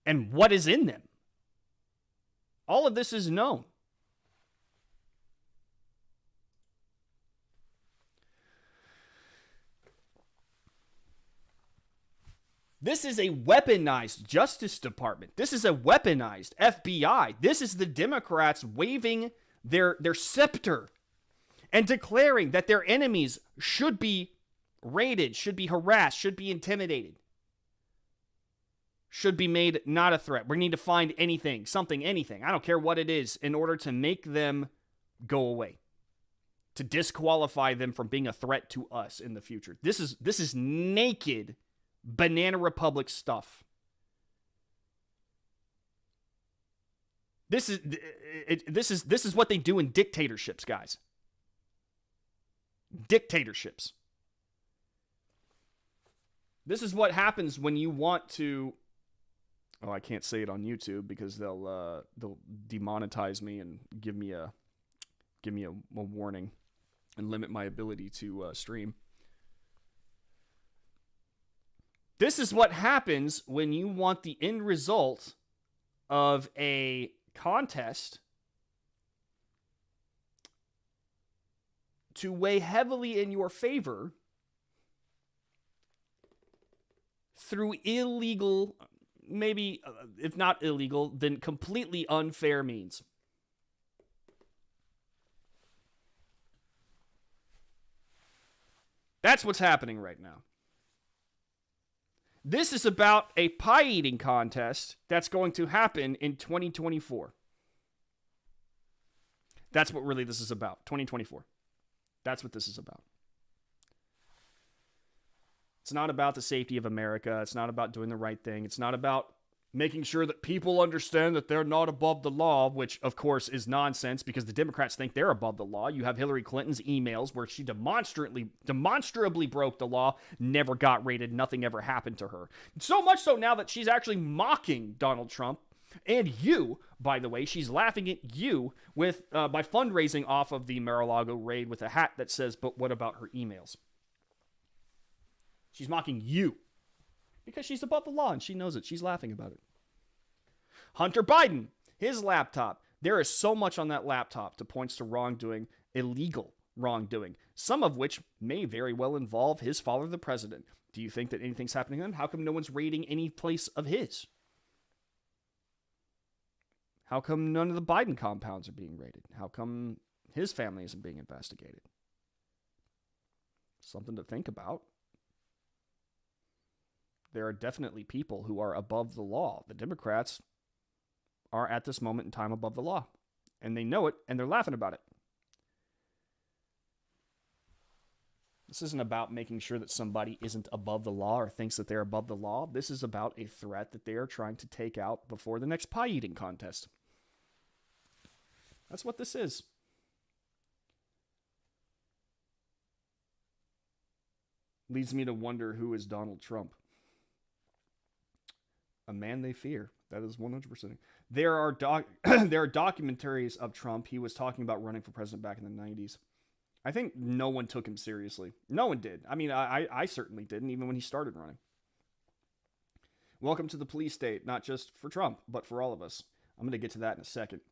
And what is in them. All of this is known. This is a weaponized Justice Department. This is a weaponized FBI. This is the Democrats waving their scepter and declaring that their enemies should be raided, should be harassed, should be intimidated, should be made not a threat. We need to find anything, something, anything. I don't care what it is, in order to make them go away, to disqualify them from being a threat to us in the future. This is naked Banana Republic stuff. This is what they do in dictatorships, guys. Dictatorships. This is what happens when you want to. Oh, I can't say it on YouTube because they'll demonetize me and give me a warning and limit my ability to stream. This is what happens when you want the end result of a contest to weigh heavily in your favor through illegal, maybe if not illegal, then completely unfair means. That's what's happening right now. This is about a pie eating contest that's going to happen in 2024. That's what really this is about. 2024. That's what this is about. It's not about the safety of America. It's not about doing the right thing. It's not about making sure that people understand that they're not above the law, which, of course, is nonsense because the Democrats think they're above the law. You have Hillary Clinton's emails where she demonstrably broke the law, never got raided, nothing ever happened to her. So much so now that she's actually mocking Donald Trump. And you, by the way, she's laughing at you with by fundraising off of the Mar-a-Lago raid with a hat that says, "But what about her emails?" She's mocking you because she's above the law and she knows it. She's laughing about it. Hunter Biden, his laptop. There is so much on that laptop that points to wrongdoing, illegal wrongdoing, some of which may very well involve his father, the president. Do you think that anything's happening to him? How come no one's raiding any place of his? How come none of the Biden compounds are being raided? How come his family isn't being investigated? Something to think about. There are definitely people who are above the law. The Democrats are at this moment in time above the law. And they know it, and they're laughing about it. This isn't about making sure that somebody isn't above the law or thinks that they're above the law. This is about a threat that they are trying to take out before the next pie eating contest. That's what this is. Leads me to wonder, who is Donald Trump? A man they fear. That is 100%. There are documentaries of Trump. He was talking about running for president back in the 90s. I think no one took him seriously. No one did. I mean, I certainly didn't, even when he started running. Welcome to the police state, not just for Trump, but for all of us. I'm going to get to that in a second.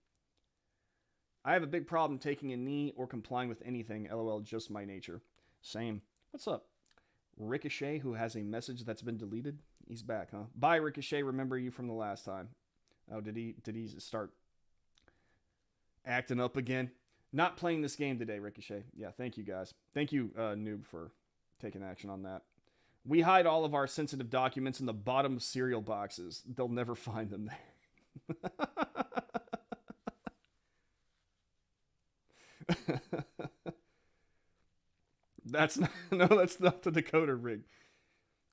I have a big problem taking a knee or complying with anything. LOL, just my nature. Same. What's up? Ricochet, who has a message that's been deleted. He's back, huh? Bye, Ricochet. Remember you from the last time. Oh, did he start acting up again? Not playing this game today, Ricochet. Yeah, thank you, guys. Thank you, Noob, for taking action on that. We hide all of our sensitive documents in the bottom of cereal boxes. They'll never find them there. That's not the decoder ring.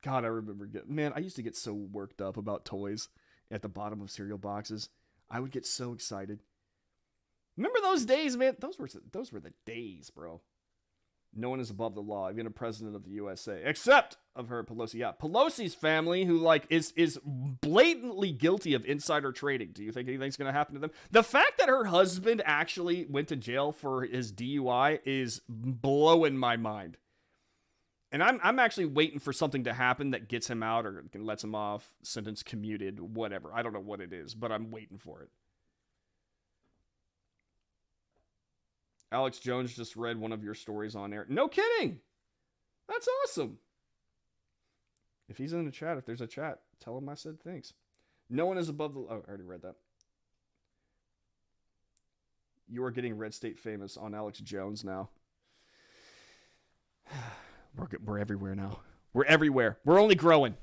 God, I remember I used to get so worked up about toys at the bottom of cereal boxes. I would get so excited. Remember those days, man? Those were the days, bro. No one is above the law, even a president of the USA, except of her, Pelosi. Yeah, Pelosi's family, who is blatantly guilty of insider trading. Do you think anything's going to happen to them? The fact that her husband actually went to jail for his DUI is blowing my mind. And I'm actually waiting for something to happen that gets him out or lets him off, sentence commuted, whatever. I don't know what it is, but I'm waiting for it. Alex Jones just read one of your stories on air. No kidding! That's awesome. If he's in the chat, if there's a chat, tell him I said thanks. No one is above the... Oh, I already read that. You are getting Red State famous on Alex Jones now. We're everywhere now. We're everywhere. We're only growing.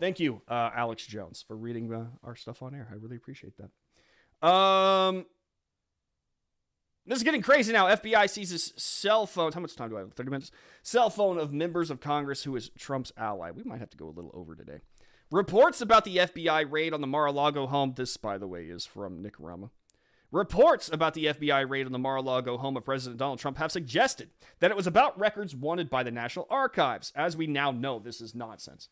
Thank you, Alex Jones, for reading our stuff on air. I really appreciate that. This is getting crazy now. FBI seizes cell phones. How much time do I have? 30 minutes? Cell phone of members of Congress who is Trump's ally. We might have to go a little over today. Reports about the FBI raid on the Mar-a-Lago home. This, by the way, is from Nick Rama. Reports about the FBI raid on the Mar-a-Lago home of President Donald Trump have suggested that it was about records wanted by the National Archives. As we now know, this is nonsense.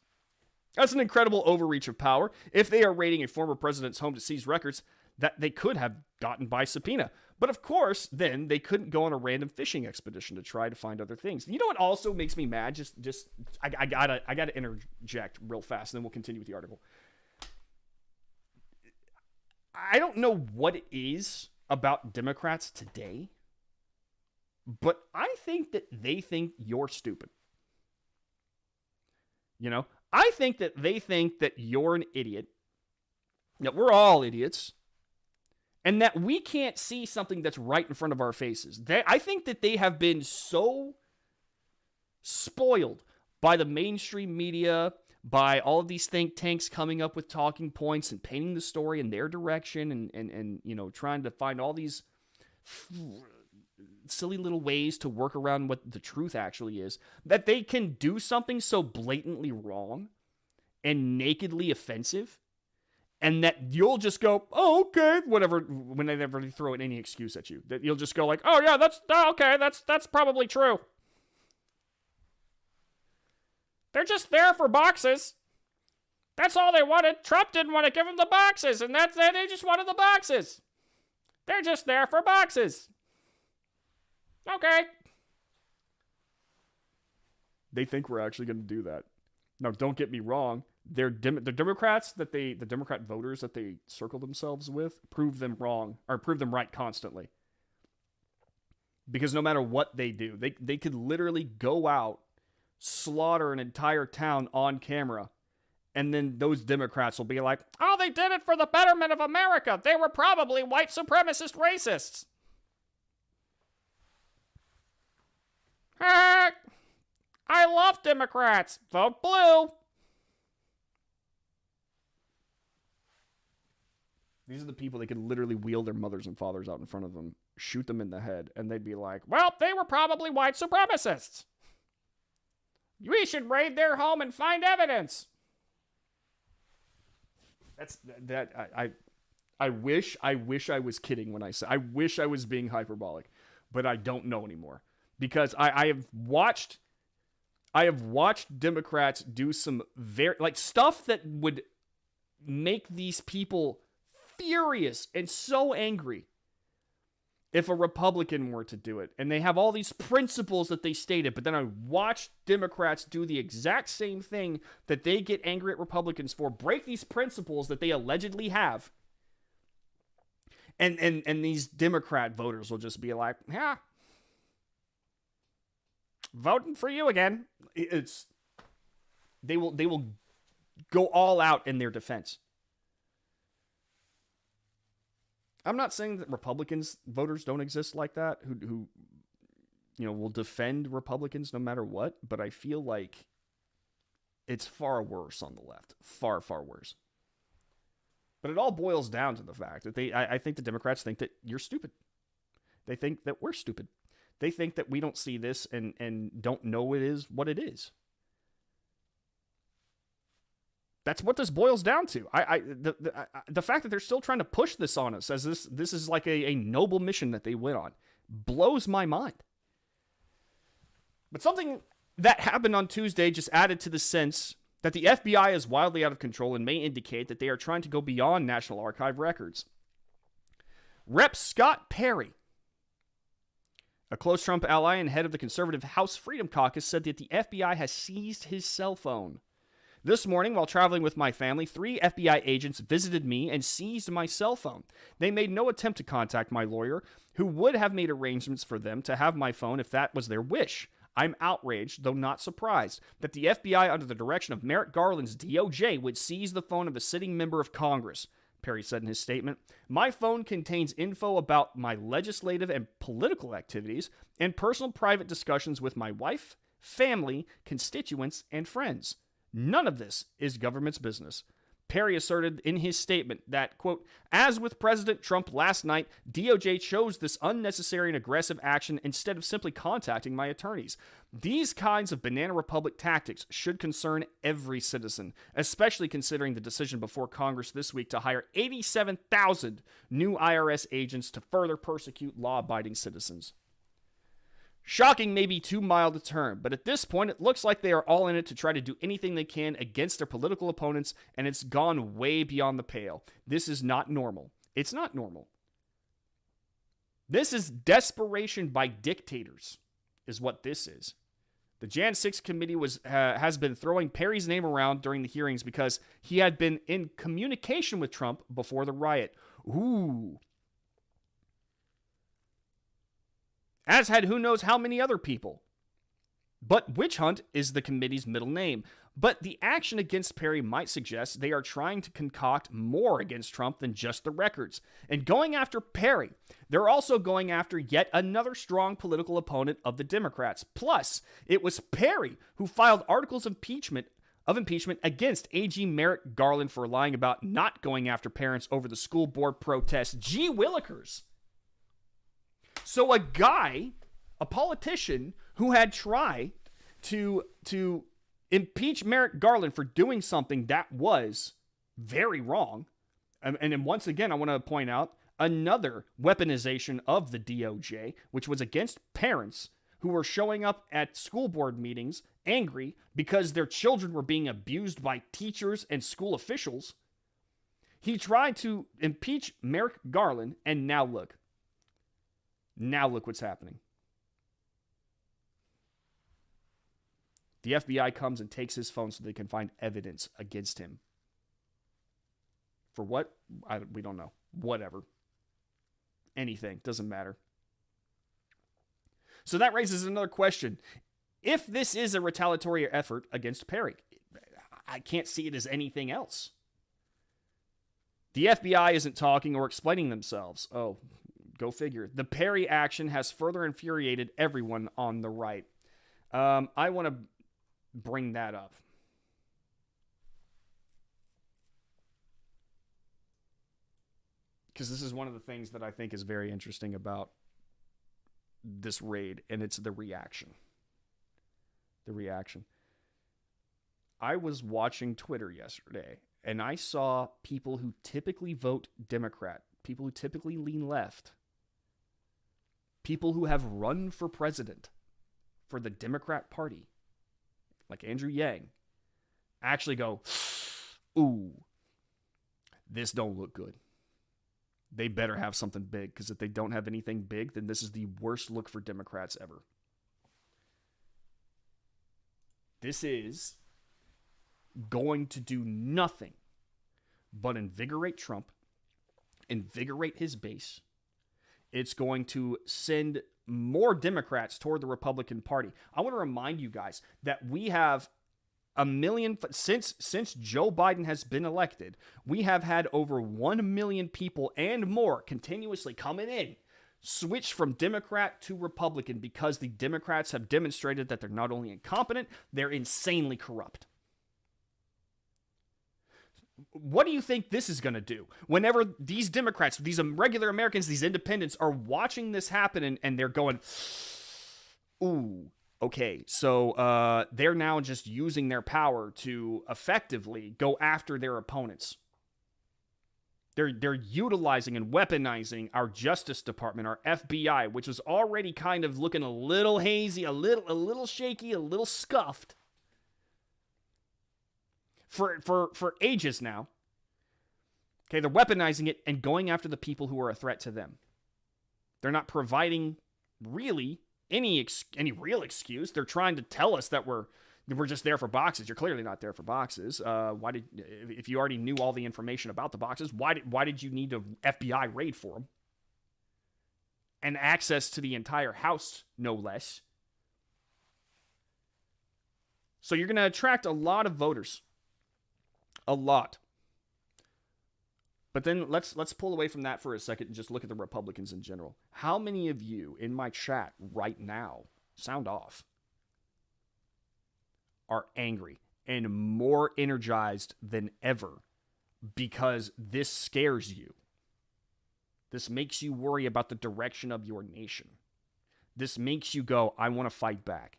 That's an incredible overreach of power. If they are raiding a former president's home to seize records that they could have gotten by subpoena. But of course, then they couldn't go on a random fishing expedition to try to find other things. You know what also makes me mad? I gotta interject real fast, and then we'll continue with the article. I don't know what it is about Democrats today, but I think that they think you're stupid. You know, I think that they think that you're an idiot, that we're all idiots, and that we can't see something that's right in front of our faces. I think that they have been so spoiled by the mainstream media, by all of these think tanks coming up with talking points and painting the story in their direction and you know, trying to find all these silly little ways to work around what the truth actually is, that they can do something so blatantly wrong and nakedly offensive And that you'll just go, oh, okay, whatever, whenever they throw any excuse at you. That you'll just go like, oh, yeah, that's probably true. They're just there for boxes. That's all they wanted. Trump didn't want to give them the boxes, and they just wanted the boxes. They're just there for boxes. Okay. They think we're actually going to do that. Now, don't get me wrong. The Democrat voters that they circle themselves with, prove them wrong, or prove them right constantly. Because no matter what they do, they could literally go out, slaughter an entire town on camera, and then those Democrats will be like, oh, they did it for the betterment of America. They were probably white supremacist racists. Heck, I love Democrats. Vote blue. These are the people that could literally wheel their mothers and fathers out in front of them, shoot them in the head, and they'd be like, well, they were probably white supremacists. We should raid their home and find evidence. I wish I was kidding when I said, I wish I was being hyperbolic, but I don't know anymore. Because I have watched Democrats do some very, like, stuff that would make these people furious and so angry if a Republican were to do it. And they have all these principles that they stated, but then I watched Democrats do the exact same thing that they get angry at Republicans for, break these principles that they allegedly have. And these Democrat voters will just be like, yeah, voting for you again. They will go all out in their defense. I'm not saying that Republicans voters don't exist like that, who will defend Republicans no matter what, but I feel like it's far worse on the left. Far, far worse. But it all boils down to the fact that I think the Democrats think that you're stupid. They think that we're stupid. They think that we don't see this and don't know it is what it is. That's what this boils down to. The fact that they're still trying to push this on us as this is like a noble mission that they went on blows my mind. But something that happened on Tuesday just added to the sense that the FBI is wildly out of control and may indicate that they are trying to go beyond National Archive records. Rep. Scott Perry, a close Trump ally and head of the conservative House Freedom Caucus, said that the FBI has seized his cell phone. This morning, while traveling with my family, 3 FBI agents visited me and seized my cell phone. They made no attempt to contact my lawyer, who would have made arrangements for them to have my phone if that was their wish. I'm outraged, though not surprised, that the FBI, under the direction of Merrick Garland's DOJ, would seize the phone of a sitting member of Congress, Perry said in his statement. My phone contains info about my legislative and political activities and personal private discussions with my wife, family, constituents, and friends. None of this is government's business. Perry asserted in his statement that, quote, as with President Trump last night, DOJ chose this unnecessary and aggressive action instead of simply contacting my attorneys. These kinds of Banana Republic tactics should concern every citizen, especially considering the decision before Congress this week to hire 87,000 new IRS agents to further persecute law-abiding citizens. Shocking may be too mild a term, but at this point, it looks like they are all in it to try to do anything they can against their political opponents, and it's gone way beyond the pale. This is not normal. It's not normal. This is desperation by dictators, is what this is. The Jan 6 committee has been throwing Perry's name around during the hearings because he had been in communication with Trump before the riot. Ooh. As had who knows how many other people. But witch hunt is the committee's middle name. But the action against Perry might suggest they are trying to concoct more against Trump than just the records. And going after Perry, they're also going after yet another strong political opponent of the Democrats. Plus, it was Perry who filed articles of impeachment against AG Merrick Garland for lying about not going after parents over the school board protest. Gee willikers. So a guy, a politician, who had tried to impeach Merrick Garland for doing something that was very wrong, And then once again, I want to point out another weaponization of the DOJ, which was against parents who were showing up at school board meetings angry because their children were being abused by teachers and school officials. He tried to impeach Merrick Garland, and now look. Now look what's happening. The FBI comes and takes his phone so they can find evidence against him. For what? We don't know. Whatever. Anything. Doesn't matter. So that raises another question. If this is a retaliatory effort against Perry, I can't see it as anything else. The FBI isn't talking or explaining themselves. Oh, go figure. The Perry action has further infuriated everyone on the right. I want to bring that up. Because this is one of the things that I think is very interesting about this raid, and it's the reaction. The reaction. I was watching Twitter yesterday, and I saw people who typically vote Democrat, people who typically lean left, people who have run for president for the Democrat Party, like Andrew Yang, actually go, ooh, this don't look good. They better have something big, because if they don't have anything big, then this is the worst look for Democrats ever. This is going to do nothing but invigorate Trump, invigorate his base. It's going to send more Democrats toward the Republican Party. I want to remind you guys that we have a million, since Joe Biden has been elected, we have had over 1 million people and more continuously coming in, switch from Democrat to Republican, because the Democrats have demonstrated that they're not only incompetent, they're insanely corrupt. What do you think this is going to do? Whenever these Democrats, these regular Americans, these independents are watching this happen and they're going, ooh, okay, so they're now just using their power to effectively go after their opponents. They're utilizing and weaponizing our Justice Department, our FBI, which was already kind of looking a little hazy, a little shaky, a little scuffed for ages now. Okay, they're weaponizing it and going after the people who are a threat to them. They're not providing really any real excuse. They're trying to tell us that we're just there for boxes. You're clearly not there for boxes. If you already knew all the information about the boxes, why did you need an FBI raid for them? And access to the entire house, no less. So you're going to attract a lot of voters. A lot. But then let's pull away from that for a second and just look at the Republicans in general. How many of you in my chat right now, sound off, are angry and more energized than ever because this scares you? This makes you worry about the direction of your nation. This makes you go, I want to fight back.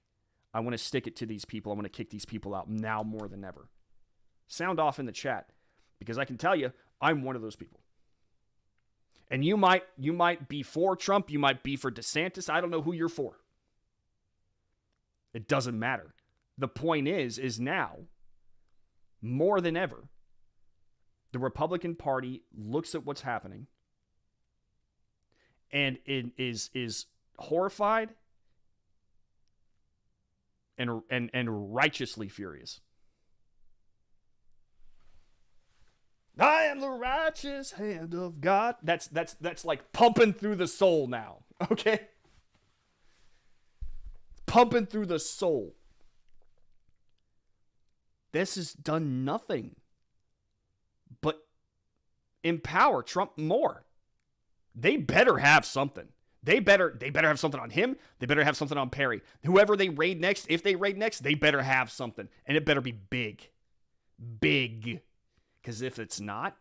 I want to stick it to these people. I want to kick these people out now more than ever. Sound off in the chat, because I can tell you, I'm one of those people. And you might be for Trump, you might be for DeSantis. I don't know who you're for. It doesn't matter. The point is now, more than ever, the Republican Party looks at what's happening and it is horrified and righteously furious. I am the righteous hand of God. That's like pumping through the soul now, okay? Pumping through the soul. This has done nothing but empower Trump more. They better have something. They better have something on him. They better have something on Perry. Whoever they raid next, if they raid next, they better have something. And it better be big. Big. Because if it's not,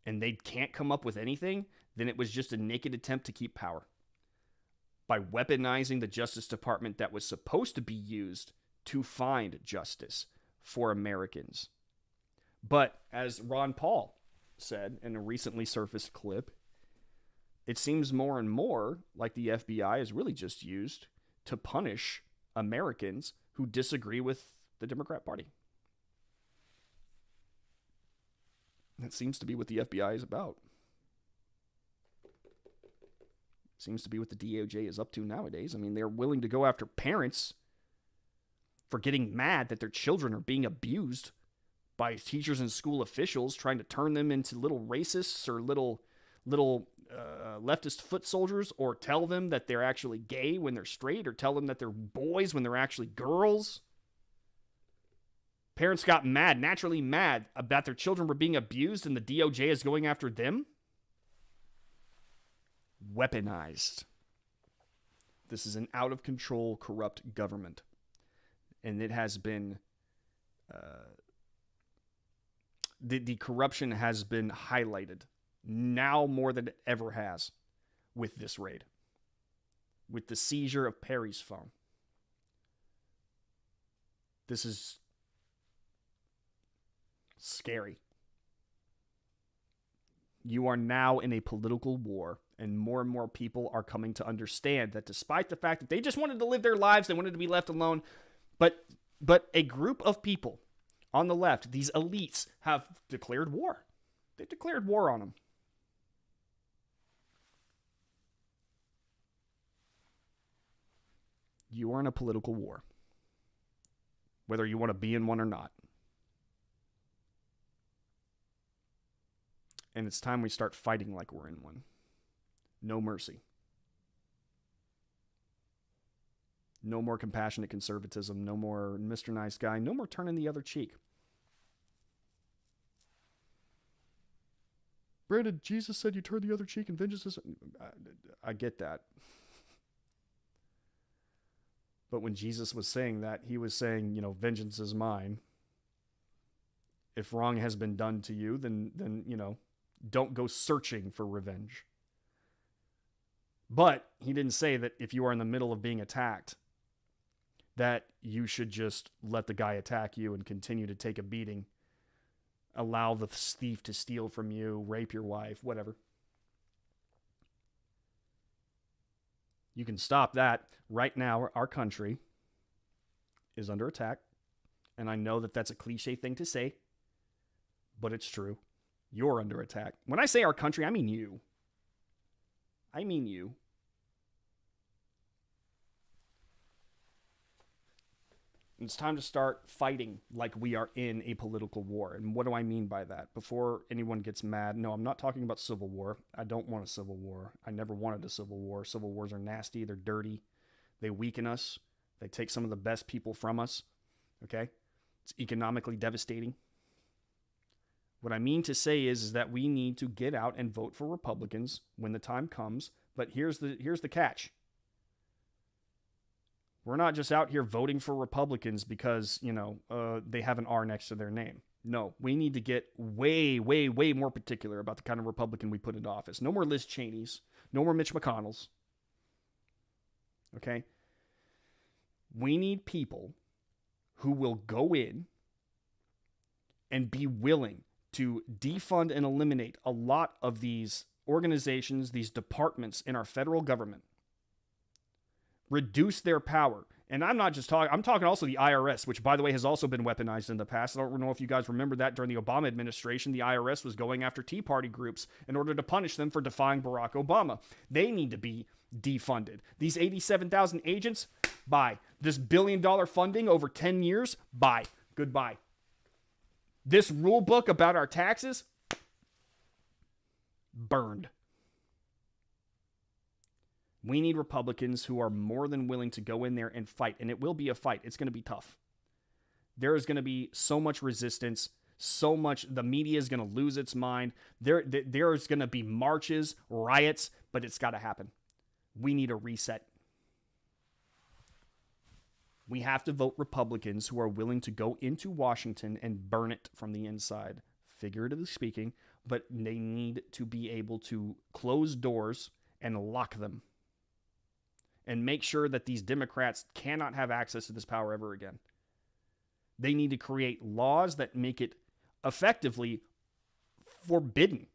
and they can't come up with anything, then it was just a naked attempt to keep power. By weaponizing the Justice Department that was supposed to be used to find justice for Americans. But as Ron Paul said in a recently surfaced clip, it seems more and more like the FBI is really just used to punish Americans who disagree with the Democrat Party. That seems to be what the FBI is about. Seems to be what the DOJ is up to nowadays. I mean, they're willing to go after parents for getting mad that their children are being abused by teachers and school officials, trying to turn them into little racists or little leftist foot soldiers, or tell them that they're actually gay when they're straight, or tell them that they're boys when they're actually girls. Parents got mad, naturally mad, about their children were being abused, and the DOJ is going after them. Weaponized. This is an out-of-control, corrupt government. And it has been... The corruption has been highlighted now more than it ever has with this raid. With the seizure of Perry's phone. This is scary. You are now in a political war, and more people are coming to understand that despite the fact that they just wanted to live their lives, they wanted to be left alone, but a group of people on the left, these elites, have declared war. They declared war on them. You are in a political war, whether you want to be in one or not. And it's time we start fighting like we're in one. No mercy. No more compassionate conservatism. No more Mr. Nice Guy. No more turning the other cheek. Brandon, Jesus said you turn the other cheek and vengeance is... I get that. But when Jesus was saying that, he was saying, vengeance is mine. If wrong has been done to you, then don't go searching for revenge. But he didn't say that if you are in the middle of being attacked, that you should just let the guy attack you and continue to take a beating, allow the thief to steal from you, rape your wife, whatever. You can stop that. Right now, our country is under attack. And I know that that's a cliche thing to say, but it's true. You're under attack. When I say our country, I mean you. I mean you. It's time to start fighting like we are in a political war. And what do I mean by that? Before anyone gets mad, no, I'm not talking about civil war. I don't want a civil war. I never wanted a civil war. Civil wars are nasty. They're dirty. They weaken us. They take some of the best people from us. Okay? It's economically devastating. What I mean to say is that we need to get out and vote for Republicans when the time comes. But here's the catch. We're not just out here voting for Republicans because, they have an R next to their name. No, we need to get way, way, way more particular about the kind of Republican we put into office. No more Liz Cheney's. No more Mitch McConnell's. Okay? We need people who will go in and be willing to defund and eliminate a lot of these organizations, these departments in our federal government. Reduce their power. And I'm not just talking, I'm talking also the IRS, which, by the way, has also been weaponized in the past. I don't know if you guys remember that during the Obama administration, the IRS was going after Tea Party groups in order to punish them for defying Barack Obama. They need to be defunded. These 87,000 agents, bye. This $1 billion funding over 10 years, bye. Goodbye. This rule book about our taxes, burned. We need Republicans who are more than willing to go in there and fight. And it will be a fight. It's going to be tough. There is going to be so much resistance, so much. The media is going to lose its mind. There's going to be marches, riots, but it's got to happen. We need a reset. We have to vote Republicans who are willing to go into Washington and burn it from the inside, figuratively speaking, but they need to be able to close doors and lock them and make sure that these Democrats cannot have access to this power ever again. They need to create laws that make it effectively forbidden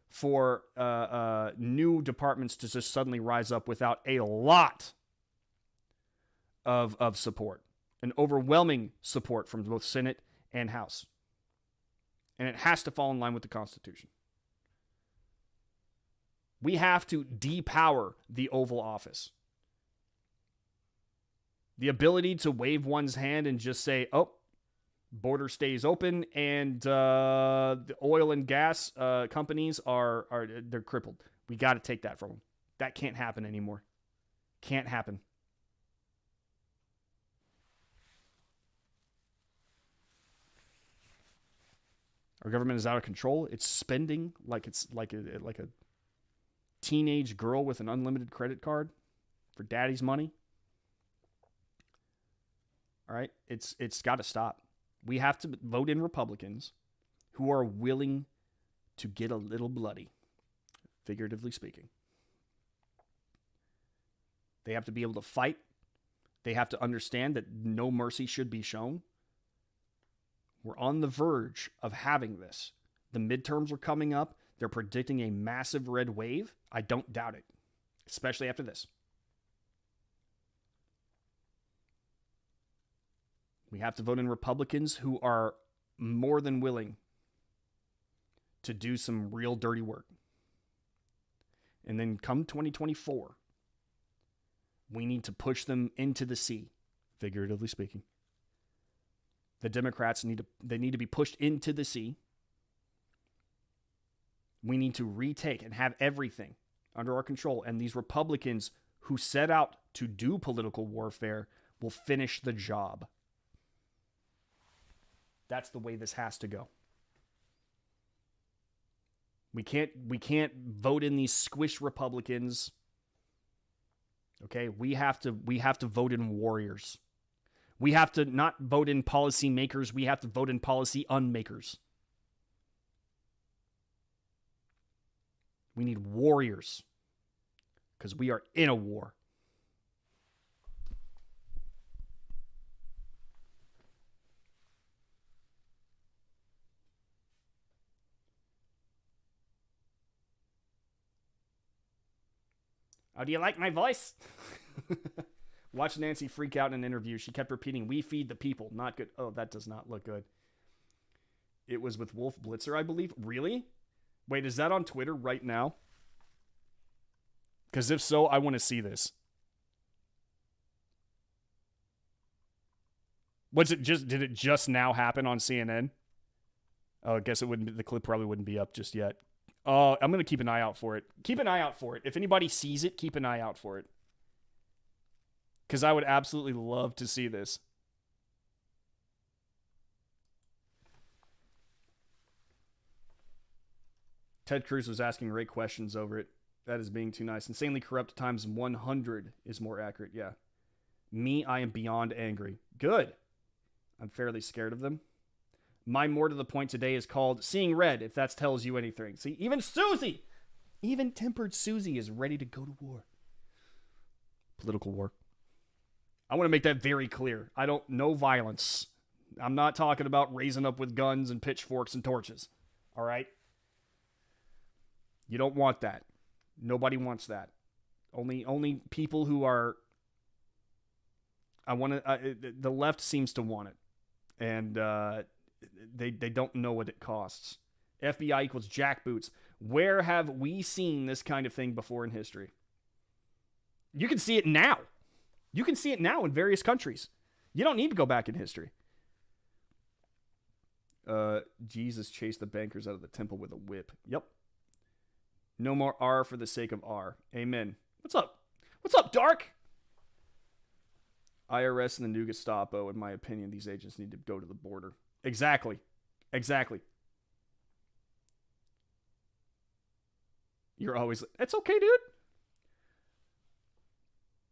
for new departments to just suddenly rise up without a lot of support, an overwhelming support from both Senate and House. And it has to fall in line with the Constitution. We have to depower the Oval Office. The ability to wave one's hand and just say, oh, border stays open and the oil and gas companies they're crippled. We got to take that from them. That can't happen anymore. Can't happen. Our government is out of control. It's spending like it's like a teenage girl with an unlimited credit card for daddy's money. All right, it's got to stop. We have to vote in Republicans who are willing to get a little bloody, figuratively speaking. They have to be able to fight. They have to understand that no mercy should be shown. We're on the verge of having this. The midterms are coming up. They're predicting a massive red wave. I don't doubt it, especially after this. We have to vote in Republicans who are more than willing to do some real dirty work. And then come 2024, we need to push them into the sea, figuratively speaking. The Democrats need to be pushed into the sea. We need to retake and have everything under our control. And these Republicans who set out to do political warfare will finish the job. That's the way this has to go. We can't vote in these squish Republicans. Okay, we have to vote in warriors. We have to not vote in policy makers. We have to vote in policy unmakers. We need warriors because we are in a war. Oh, do you like my voice? Watch Nancy freak out in an interview. She kept repeating, "We feed the people." Not good. Oh, that does not look good. It was with Wolf Blitzer, I believe. Really? Wait, is that on Twitter right now? Because if so, I want to see this. Did it just now happen on CNN? Oh, I guess it wouldn't. The clip probably wouldn't be up just yet. I'm going to keep an eye out for it. Keep an eye out for it. If anybody sees it, keep an eye out for it. Because I would absolutely love to see this. Ted Cruz was asking great questions over it. That is being too nice. Insanely corrupt times 100 is more accurate. Yeah. Me, I am beyond angry. Good. I'm fairly scared of them. My more to the point today is called Seeing Red, if that tells you anything. See, even Susie, even tempered Susie is ready to go to war. Political war. I want to make that very clear. No violence. I'm not talking about raising up with guns and pitchforks and torches. All right? You don't want that. Nobody wants that. Only people who are... the left seems to want it. And they don't know what it costs. FBI equals jackboots. Where have we seen this kind of thing before in history? You can see it now. You can see it now in various countries. You don't need to go back in history. Jesus chased the bankers out of the temple with a whip. Yep. No more R for the sake of R. Amen. What's up? What's up, Dark? IRS and the new Gestapo, in my opinion, these agents need to go to the border. Exactly. You're always... It's okay, dude.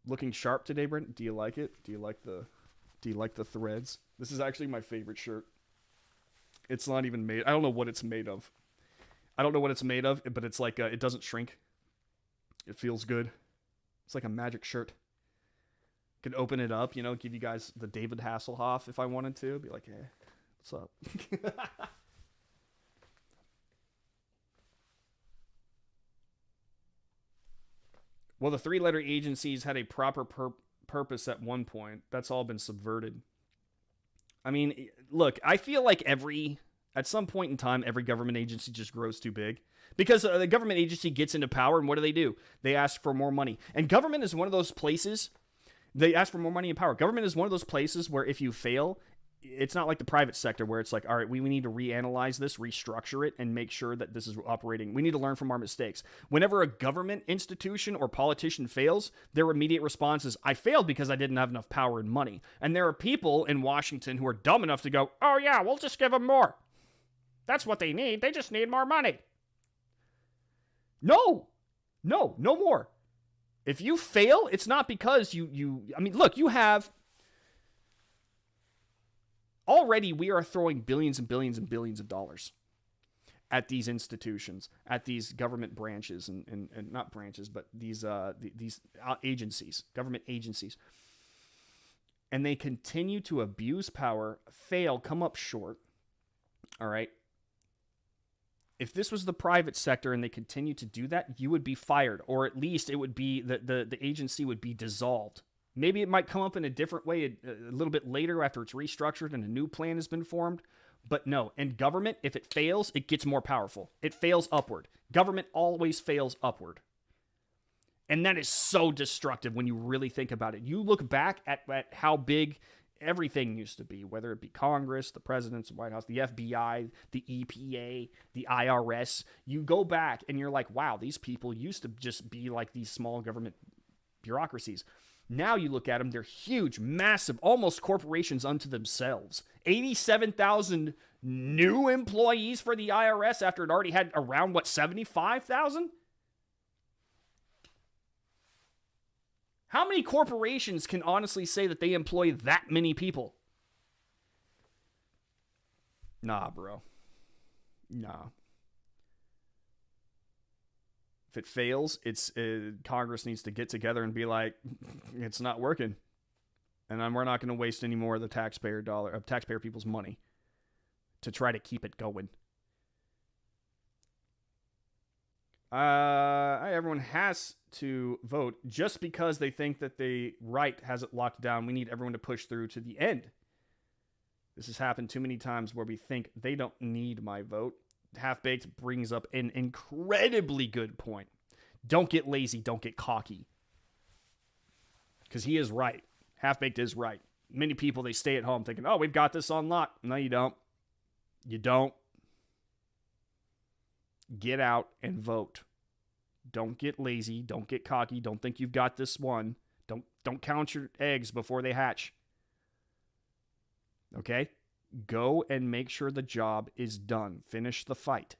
Looking sharp today, Brent. Do you like it? Do you like the threads? This is actually my favorite shirt. It's not even made... I don't know what it's made of. But it's like... it doesn't shrink. It feels good. It's like a magic shirt. Could open it up, give you guys the David Hasselhoff if I wanted to. Be like, hey, what's up? Well, the three-letter agencies had a proper purpose at one point. That's all been subverted. I mean, look, I feel like at some point in time, every government agency just grows too big. Because the government agency gets into power, and what do? They ask for more money. And government is one of those places, they ask for more money and power. Government is one of those places where if you fail, it's not like the private sector where it's like, all right, we need to reanalyze this, restructure it, and make sure that this is operating. We need to learn from our mistakes. Whenever a government institution or politician fails, their immediate response is, I failed because I didn't have enough power and money. And there are people in Washington who are dumb enough to go, oh yeah, we'll just give them more. That's what they need. They just need more money. No more. If you fail, it's not because I mean, look, you have... Already, we are throwing billions and billions and billions of dollars at these institutions, at these government branches, and not branches, but these agencies, government agencies. And they continue to abuse power, fail, come up short. All right? If this was the private sector and they continue to do that, you would be fired, or at least it would be the agency would be dissolved. Maybe it might come up in a different way a little bit later after it's restructured and a new plan has been formed. But no, in government, if it fails, it gets more powerful. It fails upward. Government always fails upward. And that is so destructive when you really think about it. You look back at how big everything used to be, whether it be Congress, the presidents, the White House, the FBI, the EPA, the IRS. You go back and you're like, wow, these people used to just be like these small government bureaucracies. Now you look at them, they're huge, massive, almost corporations unto themselves. 87,000 new employees for the IRS after it already had around, 75,000? How many corporations can honestly say that they employ that many people? Nah, bro. Nah. If it fails, Congress needs to get together and be like, it's not working, and we're not going to waste any more of the taxpayer people's money to try to keep it going. Everyone has to vote just because they think that the right has it locked down. We need everyone to push through to the end. This has happened too many times where we think they don't need my vote. Half-Baked brings up an incredibly good point. Don't get lazy, don't get cocky. Because he is right. Half-Baked is right. Many people, they stay at home thinking, oh, we've got this on lock. No, you don't. You don't. Get out and vote. Don't get lazy, don't get cocky, don't think you've got this one. Don't count your eggs before they hatch. Okay? Go and make sure the job is done. Finish the fight.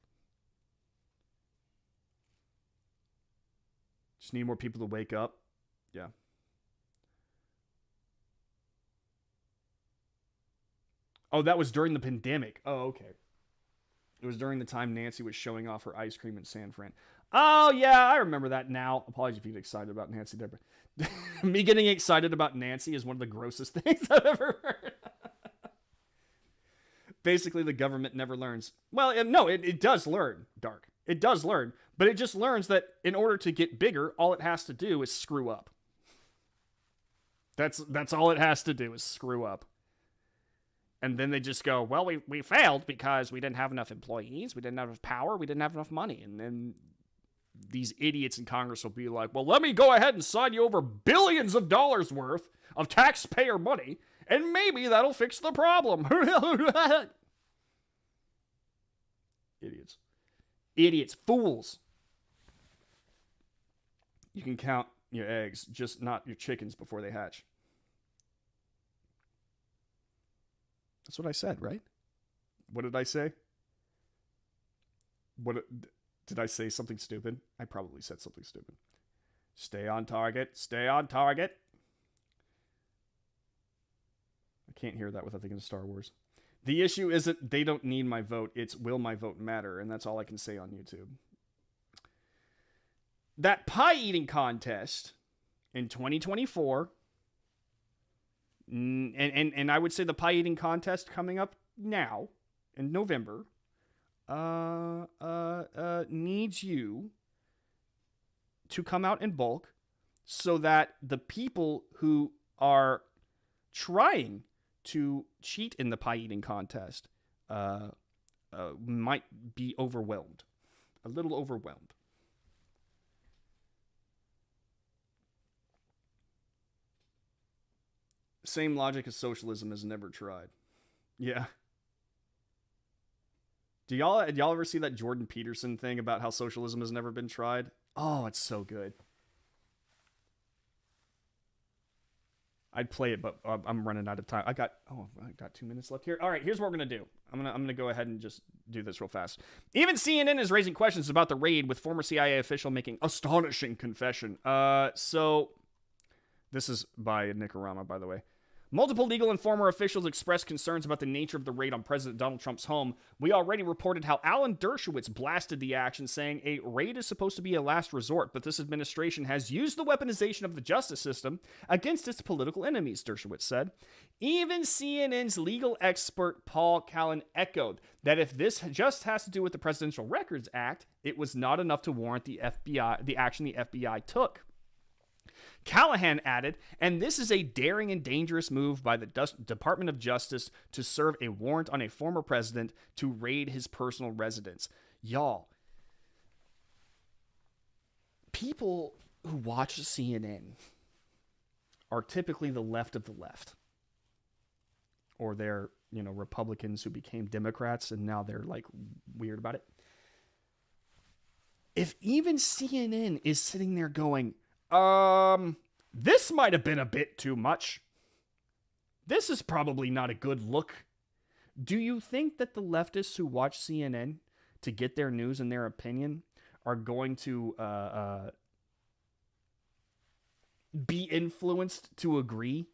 Just need more people to wake up. Yeah. Oh, that was during the pandemic. Oh, okay. It was during the time Nancy was showing off her ice cream in San Fran. Oh, yeah, I remember that now. Apologies if you get excited about Nancy there, but me getting excited about Nancy is one of the grossest things I've ever heard. Basically, the government never learns. Well, no, it does learn, Dark. It does learn, but it just learns that in order to get bigger, all it has to do is screw up. That's all it has to do is screw up. And then they just go, well, we failed because we didn't have enough employees, we didn't have enough power, we didn't have enough money. And then these idiots in Congress will be like, well, let me go ahead and sign you over billions of dollars worth of taxpayer money, and maybe that'll fix the problem. Idiots. Fools. You can count your eggs, just not your chickens before they hatch. That's what I said, right? What did I say? Did I say something stupid? I probably said something stupid. Stay on target. Stay on target. I can't hear that without thinking of Star Wars. The issue isn't they don't need my vote. It's will my vote matter? And that's all I can say on YouTube. That pie eating contest in 2024, and I would say the pie eating contest coming up now in November, needs you to come out in bulk, so that the people who are trying to cheat in the pie eating contest might be overwhelmed, a little overwhelmed. Same logic as socialism has never tried. Yeah. Did y'all ever see that Jordan Peterson thing about how socialism has never been tried? Oh, it's so good. I'd play it, but I'm running out of time. I got 2 minutes left here. All right, here's what we're gonna do. I'm gonna go ahead and just do this real fast. Even CNN is raising questions about the raid, with former CIA official making astonishing confession. So this is by Nicarama, by the way. Multiple legal and former officials expressed concerns about the nature of the raid on President Donald Trump's home. We already reported how Alan Dershowitz blasted the action, saying a raid is supposed to be a last resort, but this administration has used the weaponization of the justice system against its political enemies, Dershowitz said. Even CNN's legal expert Paul Callan echoed that if this just has to do with the Presidential Records Act, it was not enough to warrant the action the FBI took. Callahan added, and this is a daring and dangerous move by the Department of Justice to serve a warrant on a former president to raid his personal residence. Y'all, people who watch CNN are typically the left of the left. Or they're, Republicans who became Democrats and now they're like weird about it. If even CNN is sitting there going, this might have been a bit too much. This is probably not a good look. Do you think that the leftists who watch CNN to get their news and their opinion are going to be influenced to agree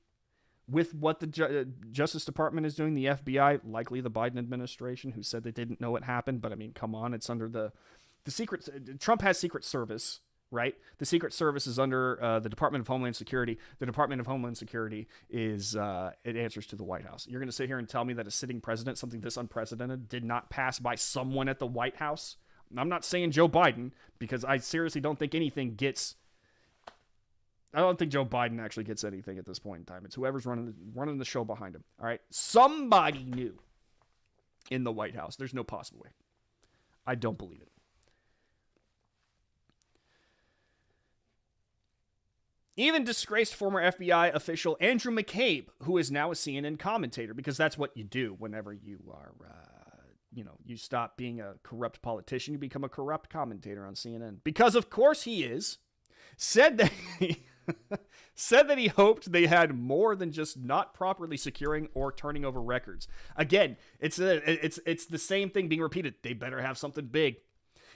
with what the Justice Department is doing, the FBI, likely the Biden administration, who said they didn't know it happened? But I mean, come on, it's under the secret. Trump has Secret Service. Right? The Secret Service is under the Department of Homeland Security. The Department of Homeland Security is, it answers to the White House. You're going to sit here and tell me that a sitting president, something this unprecedented, did not pass by someone at the White House? I'm not saying Joe Biden, because I seriously don't think anything gets, I don't think Joe Biden actually gets anything at this point in time. It's whoever's running the show behind him. All right? Somebody knew in the White House. There's no possible way. I don't believe it. Even disgraced former FBI official Andrew McCabe, who is now a CNN commentator, because that's what you do whenever you are, you stop being a corrupt politician, you become a corrupt commentator on CNN. Because of course he is, said that he hoped they had more than just not properly securing or turning over records. Again, it's the same thing being repeated. They better have something big.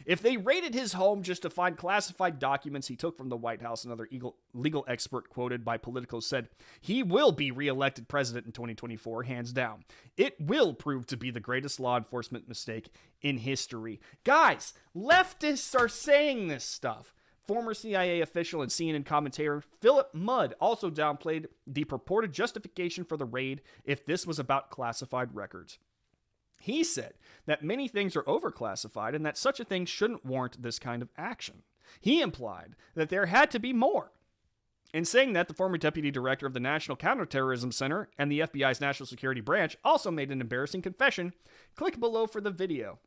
If they raided his home just to find classified documents he took from the White House, another legal expert quoted by Politico said, he will be reelected president in 2024, hands down. It will prove to be the greatest law enforcement mistake in history. Guys, leftists are saying this stuff. Former CIA official and CNN commentator Philip Mudd also downplayed the purported justification for the raid if this was about classified records. He said that many things are overclassified and that such a thing shouldn't warrant this kind of action. He implied that there had to be more. In saying that, the former deputy director of the National Counterterrorism Center and the FBI's National Security Branch also made an embarrassing confession. Click below for the video.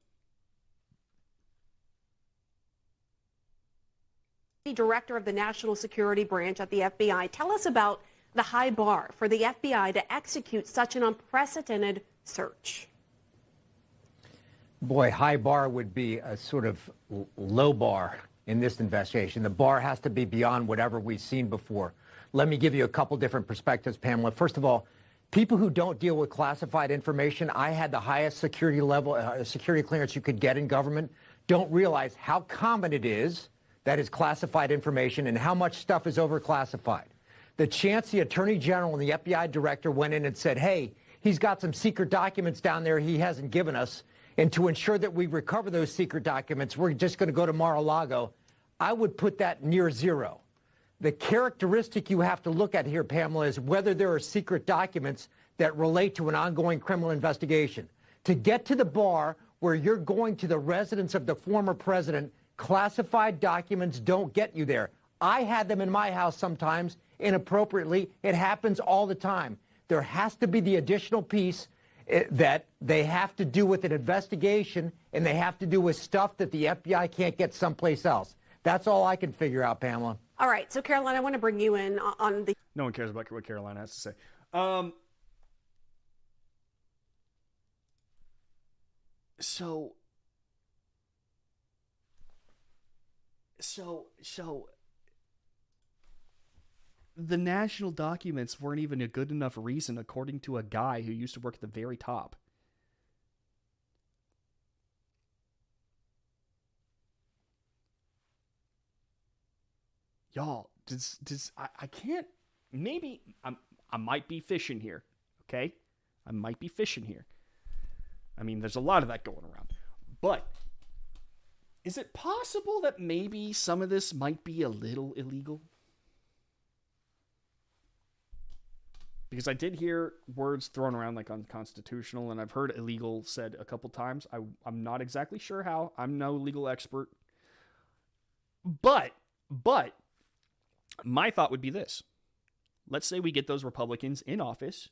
The director of the National Security Branch at the FBI, tell us about the high bar for the FBI to execute such an unprecedented search. Boy, high bar would be a sort of low bar in this investigation. The bar has to be beyond whatever we've seen before. Let me give you a couple different perspectives, Pamela. First of all, people who don't deal with classified information, I had the highest security level, security clearance you could get in government, don't realize how common it is that is classified information and how much stuff is overclassified. The chance the Attorney General and the FBI director went in and said, hey, he's got some secret documents down there he hasn't given us, and to ensure that we recover those secret documents, we're just going to go to Mar-a-Lago, I would put that near zero. The characteristic you have to look at here, Pamela, is whether there are secret documents that relate to an ongoing criminal investigation. To get to the bar where you're going to the residence of the former president, classified documents don't get you there. I had them in my house sometimes inappropriately. It happens all the time. There has to be the additional piece that they have to do with an investigation, and they have to do with stuff that the FBI can't get someplace else. That's all I can figure out, Pamela. All right. So, Caroline, I want to bring you in on the... No one cares about what Carolina has to say. So the national documents weren't even a good enough reason, according to a guy who used to work at the very top. Y'all, I can't, maybe I might be fishing here, okay? I might be fishing here. I mean, there's a lot of that going around. But is it possible that maybe some of this might be a little illegal? Because I did hear words thrown around like unconstitutional, and I've heard illegal said a couple times. I'm not exactly sure how. I'm no legal expert. But my thought would be this. Let's say we get those Republicans in office.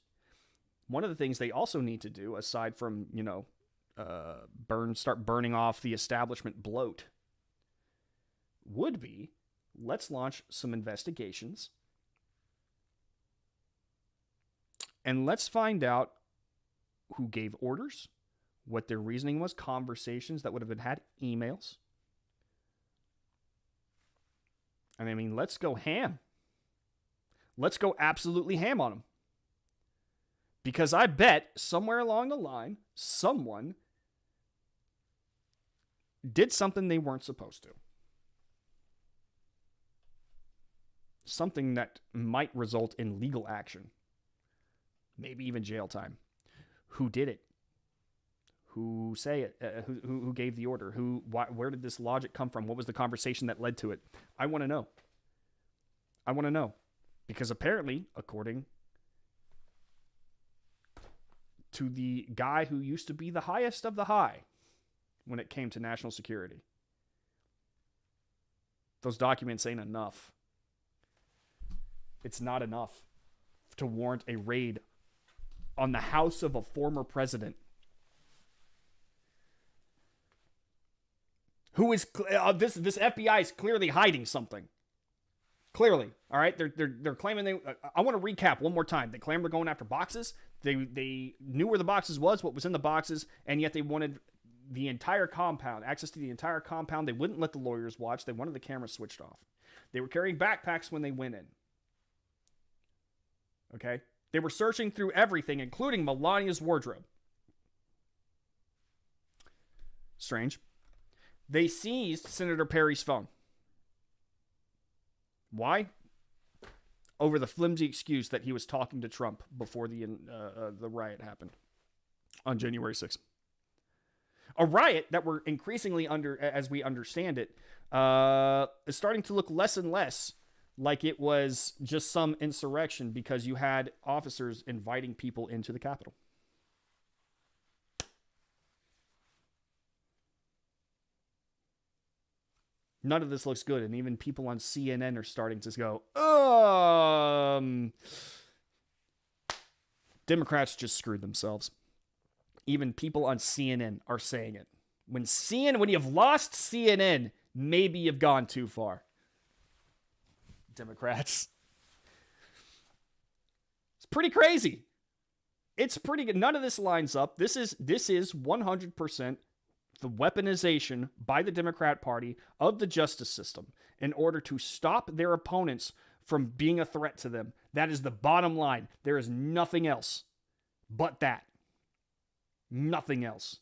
One of the things they also need to do, aside from, start burning off the establishment bloat, would be, let's launch some investigations. And let's find out who gave orders, what their reasoning was, conversations that would have been had, emails. And I mean, let's go ham. Let's go absolutely ham on them. Because I bet somewhere along the line, someone did something they weren't supposed to. Something that might result in legal action. Maybe even jail time. Who did it? Who say it? Who gave the order? Where did this logic come from? What was the conversation that led to it? I want to know. I want to know. Because apparently, according to the guy who used to be the highest of the high when it came to national security, those documents ain't enough. It's not enough to warrant a raid on the house of a former president who is this FBI is clearly hiding something. Clearly, all right. They're claiming they. I want to recap one more time. They claim they're going after boxes. They knew where the boxes was, what was in the boxes, and yet they wanted the entire compound, access to the entire compound. They wouldn't let the lawyers watch. They wanted the cameras switched off. They were carrying backpacks when they went in. Okay? They were searching through everything, including Melania's wardrobe. Strange. They seized Senator Perry's phone. Why? Over the flimsy excuse that he was talking to Trump before the riot happened on January 6th. A riot that we're increasingly as we understand it, is starting to look less and less like it was just some insurrection because you had officers inviting people into the Capitol. None of this looks good, and even people on CNN are starting to go, Democrats just screwed themselves. Even people on CNN are saying it. When you've lost CNN, maybe you've gone too far. Democrats. It's pretty crazy. It's pretty good. None of this lines up. This is 100% the weaponization by the Democrat Party of the justice system in order to stop their opponents from being a threat to them. That is the bottom line. There is nothing else but that. Nothing else.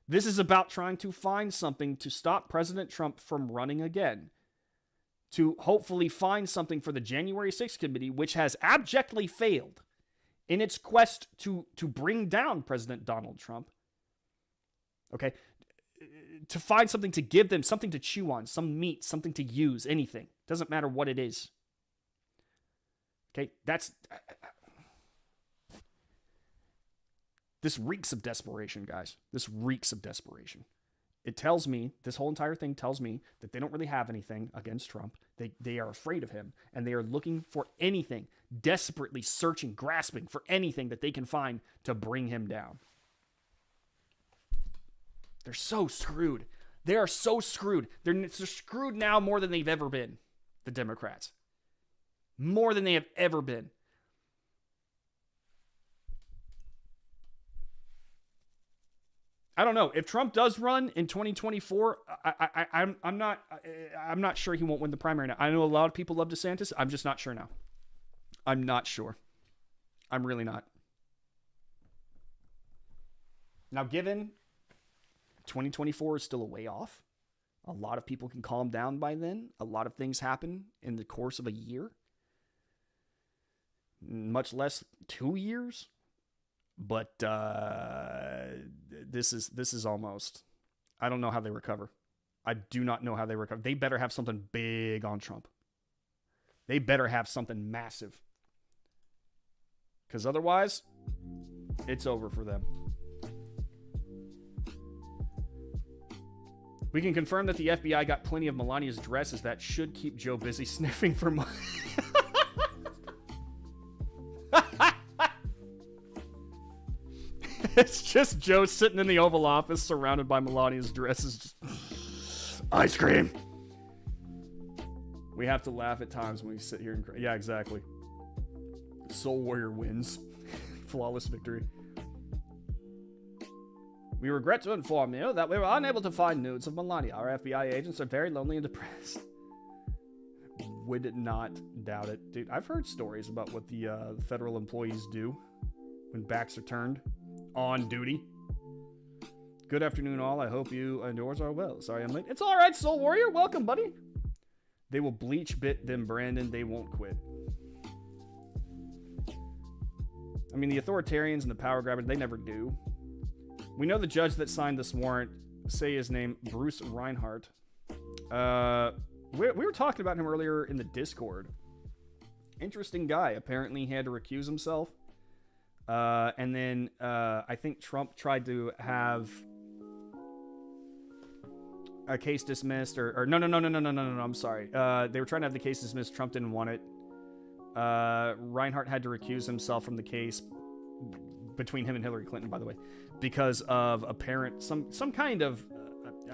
This is about trying to find something to stop President Trump from running again. To hopefully find something for the January 6th committee, which has abjectly failed in its quest to bring down President Donald Trump. Okay? To find something to give them, something to chew on, some meat, something to use, anything. Doesn't matter what it is. Okay? This reeks of desperation, guys. This reeks of desperation. It tells me, this whole entire thing tells me that they don't really have anything against Trump. They are afraid of him, and they are looking for anything, desperately searching, grasping for anything that they can find to bring him down. They're so screwed. They are so screwed. They're screwed now more than they've ever been, the Democrats. More than they have ever been. I don't know. If Trump does run in 2024, I'm not sure he won't win the primary now. I know a lot of people love DeSantis. I'm just not sure now. I'm not sure. I'm really not. Now, given 2024 is still a way off, a lot of people can calm down by then. A lot of things happen in the course of a year, much less 2 years. But this is almost, I don't know how they recover. I do not know how they recover. They better have something big on Trump. They better have something massive. Because otherwise, it's over for them. We can confirm that the FBI got plenty of Melania's dresses. That should keep Joe busy sniffing for money. It's just Joe sitting in the Oval Office surrounded by Melania's dresses. Ice cream. We have to laugh at times when we sit here and cry. Yeah, exactly. Soul Warrior wins. Flawless victory. We regret to inform you that we were unable to find nudes of Melania. Our FBI agents are very lonely and depressed. Would not doubt it. Dude, I've heard stories about what the federal employees do when backs are turned. On duty. Good afternoon, all. I hope you and yours are well. Sorry I'm late. It's all right, Soul Warrior. Welcome, buddy. They will bleach bit them, Brandon. They won't quit. I mean, the authoritarians and the power grabbers, they never do. We know the judge that signed this warrant. Say his name, Bruce Reinhardt. We were talking about him earlier in the Discord. Interesting guy. Apparently, he had to recuse himself. And then I think Trump tried to have a case dismissed, or no, I'm sorry. They were trying to have the case dismissed. Trump didn't want it. Reinhardt had to recuse himself from the case between him and Hillary Clinton, by the way, because of apparent some kind of.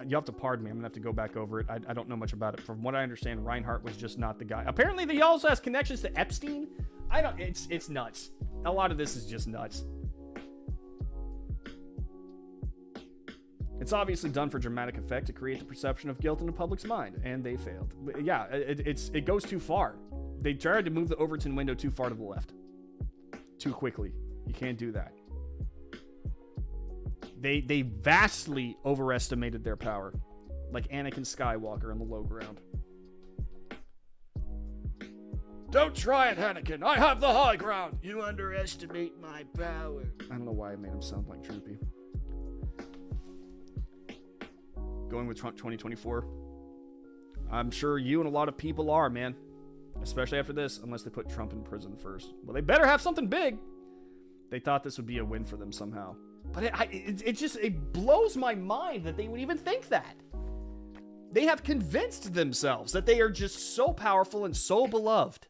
You have to pardon me. I'm gonna have to go back over it. I don't know much about it. From what I understand, Reinhardt was just not the guy. Apparently, he also has connections to Epstein. It's nuts. A lot of this is just nuts. It's obviously done for dramatic effect to create the perception of guilt in the public's mind, and they failed. But yeah, it goes too far. They tried to move the Overton window too far to the left. Too quickly. You can't do that. They vastly overestimated their power. Like Anakin Skywalker in the low ground. Don't try it, Anakin. I have the high ground. You underestimate my power. I don't know why I made him sound like Droopy. Going with Trump 2024. I'm sure you and a lot of people are, man. Especially after this, unless they put Trump in prison first. Well, they better have something big. They thought this would be a win for them somehow. But it blows my mind that they would even think that. They have convinced themselves that they are just so powerful and so beloved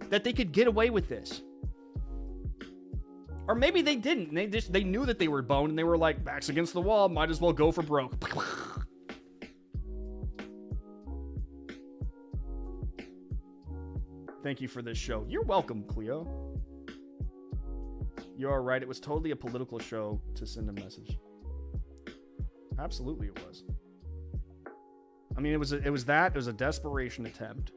that they could get away with this. Or maybe they didn't. They knew that they were boned and they were like, backs against the wall, might as well go for broke. Thank you for this show. You're welcome, Cleo. You are right. It was totally a political show to send a message. Absolutely, it was. I mean, it was a desperation attempt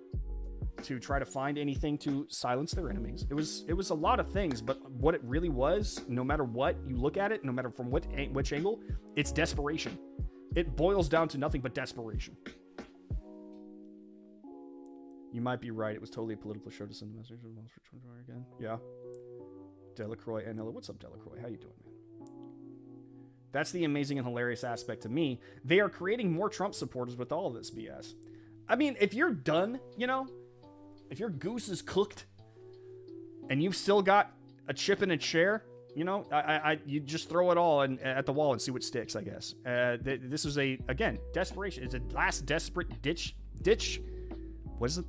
to try to find anything to silence their enemies. It was a lot of things, but what it really was, no matter what you look at it, no matter from which angle, it's desperation. It boils down to nothing but desperation. You might be right. It was totally a political show to send a message. Again. Yeah. Delacroix and Ella. What's up, Delacroix? How you doing, man? That's the amazing and hilarious aspect to me. They are creating more Trump supporters with all of this BS. I mean, if you're done, if your goose is cooked and you've still got a chip in a chair, you just throw it all at the wall and see what sticks, I guess. This is again, desperation. It's a last desperate ditch. What is it?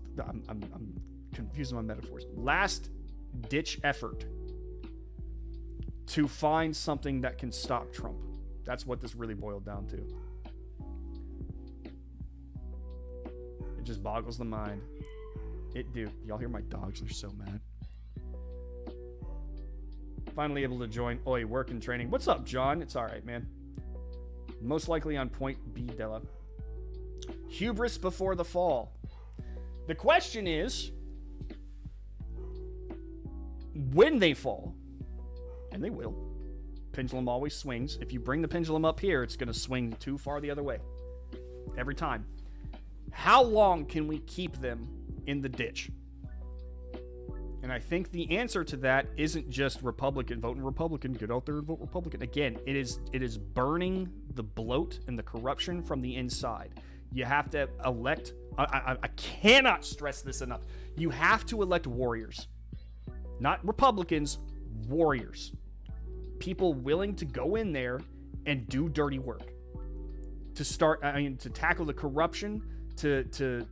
I'm confusing my metaphors. Last ditch effort to find something that can stop Trump. That's what this really boiled down to. It just boggles the mind. Y'all hear my dogs? They're so mad. Finally able to join work and training. What's up, John? It's all right, man. Most likely on point B, Della. Hubris before the fall. The question is, when they fall, and they will, pendulum always swings. If you bring the pendulum up here, it's going to swing too far the other way. Every time. How long can we keep them in the ditch? And I think the answer to that isn't just voting Republican, get out there and vote Republican. Again, it is burning the bloat and the corruption from the inside. You have to elect, I cannot stress this enough. You have to elect warriors. Not Republicans, warriors. People willing to go in there and do dirty work. To tackle the corruption, to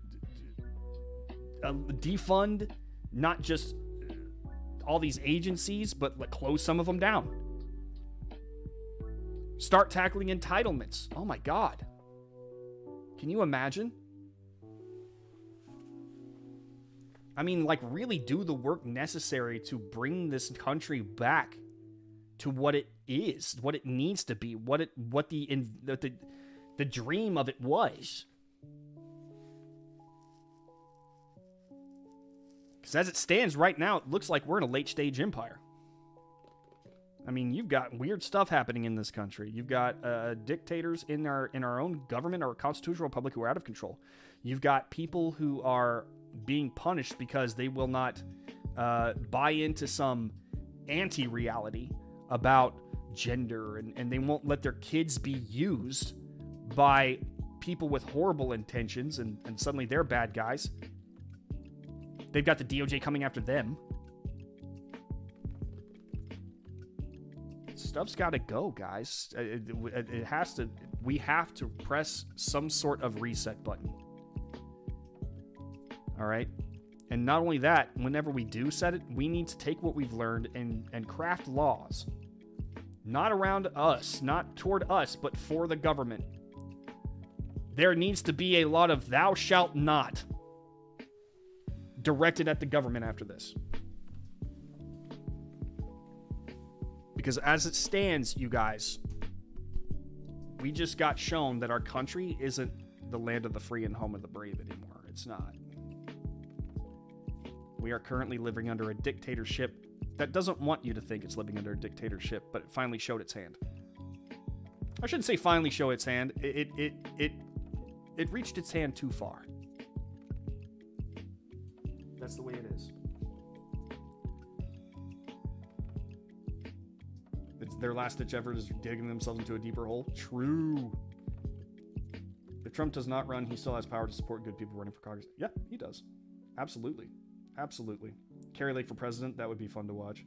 defund not just all these agencies, but close some of them down. Start tackling entitlements. Oh my God. Can you imagine? I mean, really do the work necessary to bring this country back to what it is, what it needs to be, what the dream of it was. Because as it stands right now, it looks like we're in a late-stage empire. I mean, you've got weird stuff happening in this country. You've got dictators in our own government, our constitutional republic, who are out of control. You've got people who are being punished because they will not buy into some anti-reality about gender, and they won't let their kids be used by people with horrible intentions, and suddenly they're bad guys. They've got the DOJ coming after them. Stuff's got to go, guys. It has to. We have to press some sort of reset button. All right? And not only that, whenever we do set it, we need to take what we've learned and craft laws. Not around us, not toward us, but for the government. There needs to be a lot of thou shalt not directed at the government after this. Because as it stands, you guys, we just got shown that our country isn't the land of the free and home of the brave anymore. It's not. We are currently living under a dictatorship that doesn't want you to think it's living under a dictatorship, but it finally showed its hand. I shouldn't say finally show its hand. It reached its hand too far. That's the way it is. It's their last-ditch effort is digging themselves into a deeper hole. True. If Trump does not run, he still has power to support good people running for Congress. Yeah, he does. Absolutely. Absolutely. Carrie Lake for president, that would be fun to watch.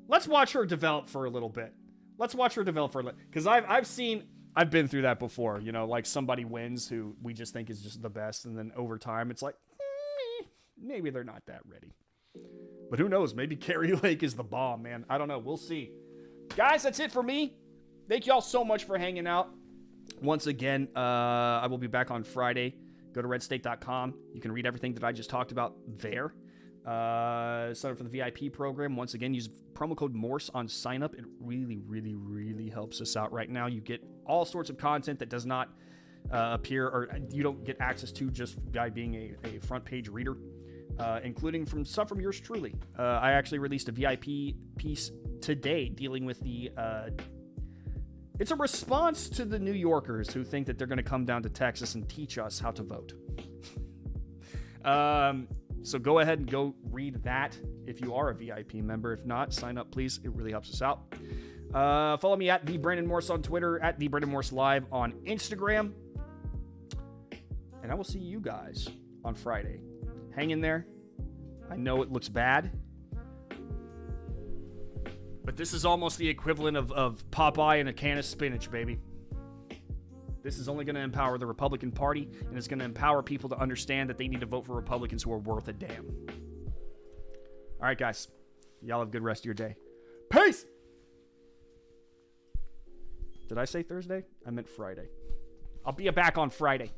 Let's watch her develop for a little bit. Because I've been through that before. Somebody wins who we just think is just the best, and then over time it's like, maybe they're not that ready. But who knows? Maybe Carrie Lake is the bomb, man. I don't know. We'll see. Guys, that's it for me. Thank you all so much for hanging out. Once again, I will be back on Friday. Go to redstate.com. You can read everything that I just talked about there. Sign up for the VIP program. Once again, use promo code Morse on sign up. It really, really, really helps us out right now. You get all sorts of content that does not appear, or you don't get access to just by being a front page reader. Including stuff from yours truly. I actually released a VIP piece today dealing with it's a response to the New Yorkers who think that they're going to come down to Texas and teach us how to vote. So go ahead and go read that if you are a VIP member. If not, sign up, please. It really helps us out. Follow me at @TheBrandonMorse on Twitter, at @TheBrandonMorse Live on Instagram. And I will see you guys on Friday. Hang in there. I know it looks bad, But this is almost the equivalent of Popeye and a can of spinach, baby. This is only going to empower the Republican Party, and it's going to empower people to understand that they need to vote for Republicans who are worth a damn. All right, guys. Y'all have a good rest of your day. Peace! Did I say Thursday? I meant Friday. I'll be back on Friday.